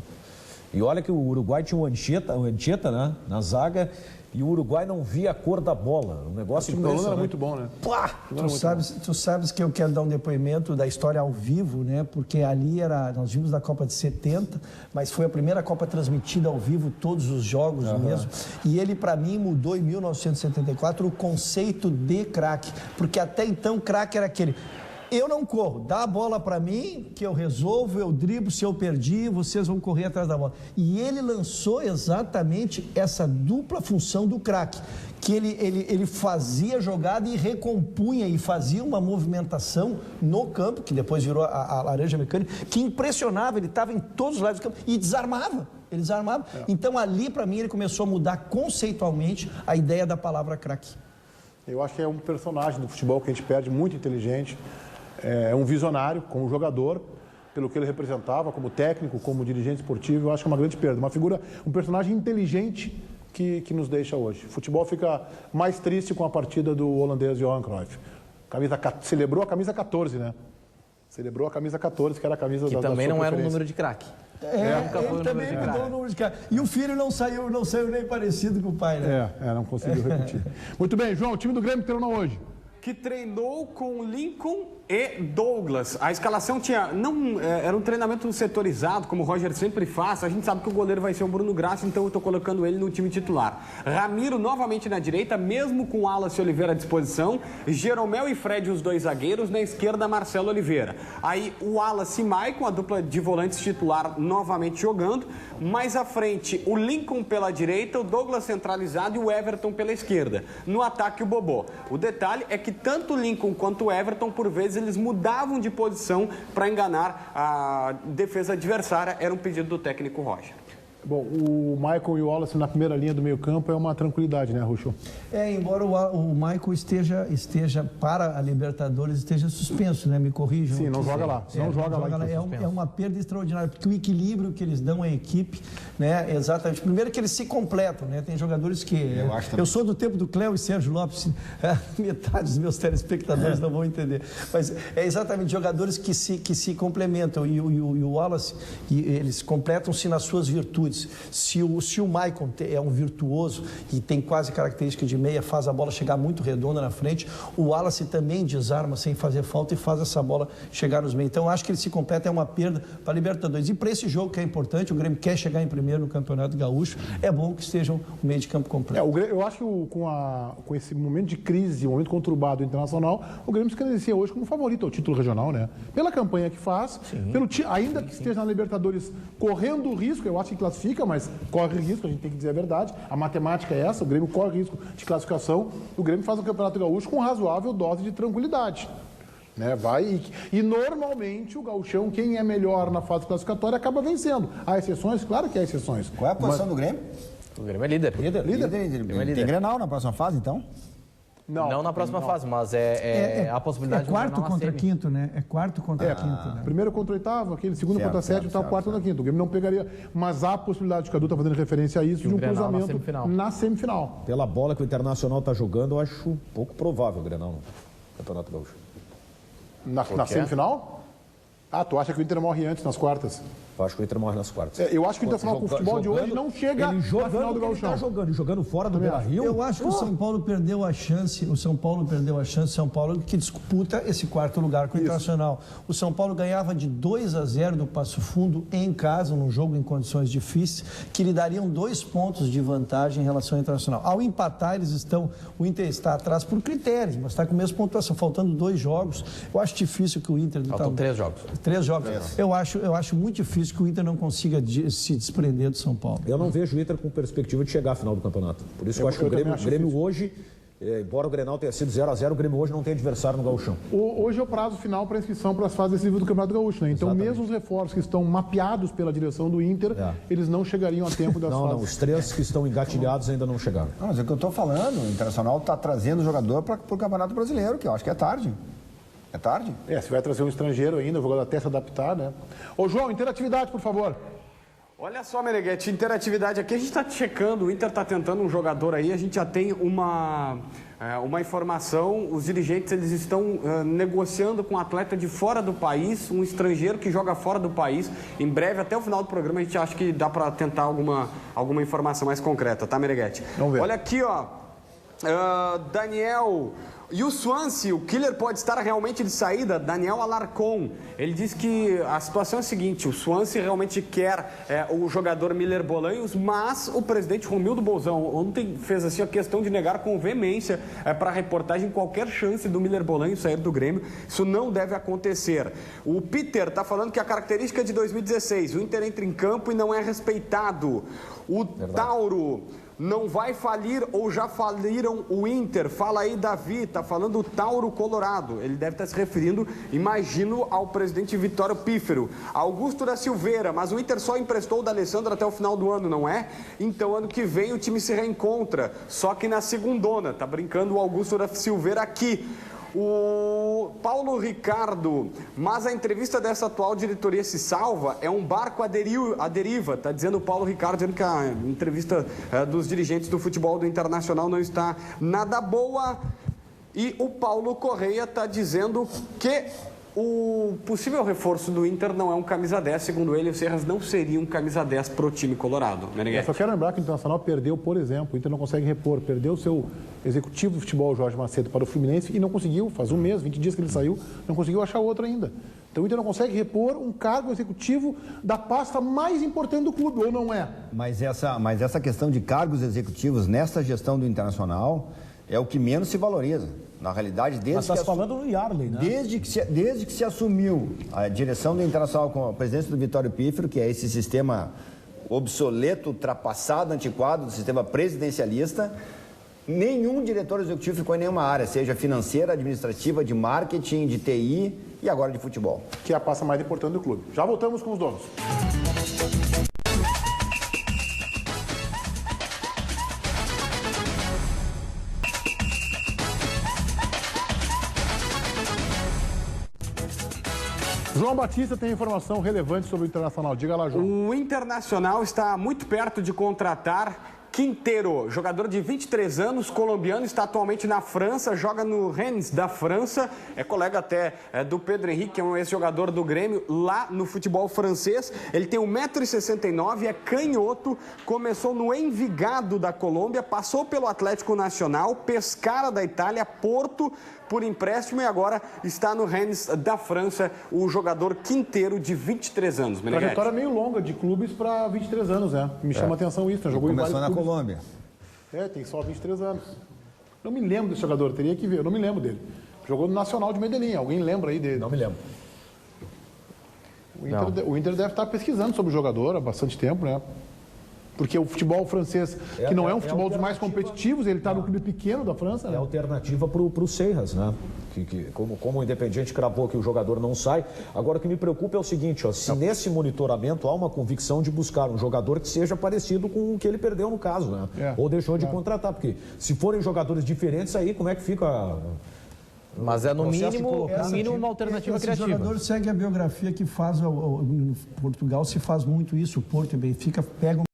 E olha que o Uruguai tinha o Anchieta, né, na zaga, e o Uruguai não via a cor da bola. Um negócio impressionante. Era muito bom, né? Tu sabes que eu quero dar um depoimento da história ao vivo, né? Porque ali nós vimos da Copa de 70, mas foi a primeira Copa transmitida ao vivo, todos os jogos mesmo. E ele, para mim, mudou em 1974 o conceito de craque. Porque até então, craque era aquele... Eu não corro, dá a bola para mim, que eu resolvo, eu driblo, se eu perdi, vocês vão correr atrás da bola. E ele lançou exatamente essa dupla função do craque, que ele fazia jogada e recompunha e fazia uma movimentação no campo, que depois virou a laranja mecânica, que impressionava, ele estava em todos os lados do campo e desarmava. Ele desarmava. Então ali, para mim, ele começou a mudar conceitualmente a ideia da palavra craque. Eu acho que é um personagem do futebol que a gente perde, muito inteligente. É um visionário como jogador, pelo que ele representava, como técnico, como dirigente esportivo. Eu acho que é uma grande perda. Uma figura, um personagem inteligente que nos deixa hoje. O futebol fica mais triste com a partida do holandês Johan Cruyff. Celebrou a camisa 14, né? Celebrou a camisa 14, que era a camisa da também não era um número de craque. Ele também mudou o número de craque. E o filho não saiu nem parecido com o pai, né? Não conseguiu repetir. Muito bem, João, o time do Grêmio treinou hoje. Que treinou com Lincoln e Douglas. A escalação era um treinamento setorizado, como o Roger sempre faz. A gente sabe que o goleiro vai ser o Bruno Graça, então eu estou colocando ele no time titular. Ramiro novamente na direita, mesmo com Wallace Oliveira à disposição. Jeromel e Fred, os dois zagueiros. Na esquerda, Marcelo Oliveira. Aí o Wallace e Maicon, a dupla de volantes titular, novamente jogando. Mais à frente, o Lincoln pela direita, o Douglas centralizado e o Everton pela esquerda. No ataque, o Bobô. O detalhe é que tanto o Lincoln quanto o Everton, por vezes, vezes eles mudavam de posição para enganar a defesa adversária. Era um pedido do técnico Roger. Bom, o Michael e o Wallace na primeira linha do meio campo é uma tranquilidade, né, Ruxo? Embora o Michael esteja para a Libertadores, esteja suspenso, né? Me corrijam. Sim, não joga lá. Não joga lá. É uma perda extraordinária, porque o equilíbrio que eles dão à equipe, né? Exatamente. Primeiro que eles se completam, né? Tem jogadores que... Eu sou do tempo do Cléo e Sérgio Lopes, metade dos meus telespectadores não vão entender. Mas é exatamente jogadores que se complementam. E o Wallace, eles completam-se nas suas virtudes. Se o Maicon é um virtuoso e tem quase característica de meia, faz a bola chegar muito redonda na frente, o Wallace também desarma sem fazer falta e faz essa bola chegar nos meios. Então, acho que ele se completa, é uma perda para a Libertadores. E para esse jogo que é importante, o Grêmio quer chegar em primeiro no Campeonato Gaúcho, é bom que estejam o meio de campo completo. Eu acho que com esse momento de crise, um momento conturbado internacional, o Grêmio se credencia hoje como favorito ao título regional, né? Pela campanha que faz, ainda que esteja na Libertadores correndo o risco, eu acho que classifica, mas corre risco, a gente tem que dizer a verdade. A matemática é essa, o Grêmio corre risco de classificação. O Grêmio faz o Campeonato Gaúcho com razoável dose de tranquilidade. Né? E normalmente o gauchão, quem é melhor na fase classificatória, acaba vencendo. Há exceções? Claro que há exceções. Qual é a posição do Grêmio? O Grêmio é líder. Líder. Tem Grenal na próxima fase, então? Não na próxima fase, mas a possibilidade de quarto contra quinto, né? É quarto contra quinto. Né? Primeiro contra oitavo, aquele segundo contra sétimo, tá quarto contra quinto. O Grêmio não pegaria, mas há a possibilidade, que o Cadu está fazendo referência a isso, de um cruzamento na semifinal. Pela bola que o Internacional está jogando, eu acho pouco provável o Grenal no Campeonato Gaúcho. Na semifinal? Tu acha que o Inter morre antes, nas quartas? Eu acho que o Inter morre nas quartas. Eu acho que o Internacional com o futebol de hoje não chega na final do Gauchão. Ele tá jogando fora do Beira-Rio. Eu acho que o São Paulo perdeu a chance, São Paulo que disputa esse quarto lugar com o Internacional. O São Paulo ganhava de 2-0 do Passo Fundo em casa, num jogo em condições difíceis, que lhe dariam 2 pontos de vantagem em relação ao Internacional. Ao empatar, o Inter está atrás por critérios, mas está com a mesma pontuação, faltando 2 jogos. Eu acho difícil que o Inter... Faltam 3 jogos. 3 jogos. Eu acho muito difícil que o Inter não consiga se desprender do São Paulo. Eu não vejo o Inter com perspectiva de chegar à final do campeonato. Por isso eu acho que o Grêmio hoje, embora o Grenal tenha sido 0-0, o Grêmio hoje não tem adversário no Gauchão. Hoje é o prazo final para inscrição para as fases decisivas do Campeonato Gaúcho, né? Então, mesmo os reforços que estão mapeados pela direção do Inter, eles não chegariam a tempo das fases. Não, os 3 que estão engatilhados ainda não chegaram. Não, mas é o que eu estou falando, o Internacional está trazendo o jogador para o Campeonato Brasileiro, que eu acho que é tarde. É tarde? Se vai trazer um estrangeiro ainda, o jogador até se adaptar, né? Ô, João, interatividade, por favor. Olha só, Meneghetti, interatividade aqui, a gente está checando, o Inter está tentando um jogador aí, a gente já tem uma informação, os dirigentes eles estão negociando com um atleta de fora do país, um estrangeiro que joga fora do país. Em breve, até o final do programa, a gente acha que dá para tentar alguma informação mais concreta, tá, Meneghetti? Vamos ver. Olha aqui, ó, Daniel... E o Swansea, o Killer pode estar realmente de saída? Daniel Alarcon, ele diz que a situação é a seguinte, o Swansea realmente quer o jogador Miller Bolanhos, mas o presidente Romildo Bolzão ontem fez assim a questão de negar com veemência para a reportagem qualquer chance do Miller Bolanhos sair do Grêmio. Isso não deve acontecer. O Peter está falando que a característica de 2016, o Inter entra em campo e não é respeitado. O Tauro... Não vai falir ou já faliram o Inter? Fala aí, Davi, está falando o Tauro Colorado. Ele deve estar se referindo, imagino, ao presidente Vitório Pífero. Augusto da Silveira, mas o Inter só emprestou o D'Alessandro até o final do ano, não é? Então, ano que vem o time se reencontra, só que na segundona. Tá brincando o Augusto da Silveira aqui. O Paulo Ricardo, mas a entrevista dessa atual diretoria se salva? É um barco à deriva, está dizendo o Paulo Ricardo, dizendo que a entrevista dos dirigentes do futebol do Internacional não está nada boa. E o Paulo Correia está dizendo que o possível reforço do Inter não é um camisa 10, segundo ele, o Serras não seria um camisa 10 pro time colorado. Eu só quero lembrar que o Internacional perdeu, por exemplo, o Inter não consegue repor, perdeu o seu executivo de futebol, Jorge Macedo, para o Fluminense e não conseguiu, faz um mês, 20 dias que ele saiu, não conseguiu achar outro ainda. Então o Inter não consegue repor um cargo executivo da pasta mais importante do clube, ou não é? Mas essa questão de cargos executivos nessa gestão do Internacional é o que menos se valoriza. Na realidade, desde que falando no Yarley, né? Desde que se assumiu a direção do Internacional com a presidência do Vitório Pífero, que é esse sistema obsoleto, ultrapassado, antiquado, do sistema presidencialista, Nenhum diretor executivo ficou em nenhuma área, seja financeira, administrativa, de marketing, de TI e agora de futebol. Que é a pasta mais importante do clube. Já voltamos com os donos. João Batista tem informação relevante sobre o Internacional. Diga lá, João. O Internacional está muito perto de contratar Quintero, jogador de 23 anos, colombiano, está atualmente na França, joga no Rennes da França, é colega até do Pedro Henrique, que é um ex-jogador do Grêmio, lá no futebol francês. Ele tem 1,69 m, é canhoto, começou no Envigado da Colômbia, passou pelo Atlético Nacional, Pescara da Itália, Porto por empréstimo e agora está no Rennes da França, o jogador Quintero de 23 anos. Trajetória meio longa de clubes para 23 anos, né? Me chama a atenção isso, né? Jogou Começou na clubes. Colômbia. Tem só 23 anos. Não me lembro desse jogador, teria que ver, eu não me lembro dele. Jogou no Nacional de Medellín, alguém lembra aí dele? Não me lembro. O Inter deve estar pesquisando sobre o jogador há bastante tempo, né? Porque o futebol francês, que não é um futebol dos mais competitivos, ele está no clube pequeno da França, né? É alternativa para o Seiras, né? Como o Independiente cravou que o jogador não sai. Agora, o que me preocupa é o seguinte, ó, se nesse monitoramento há uma convicção de buscar um jogador que seja parecido com o que ele perdeu no caso, né? Ou deixou de contratar, porque se forem jogadores diferentes, aí como é que fica... Mas é no mínimo uma alternativa criativa. Esse jogador segue a biografia que faz, em Portugal se faz muito isso, o Porto e o Benfica pegam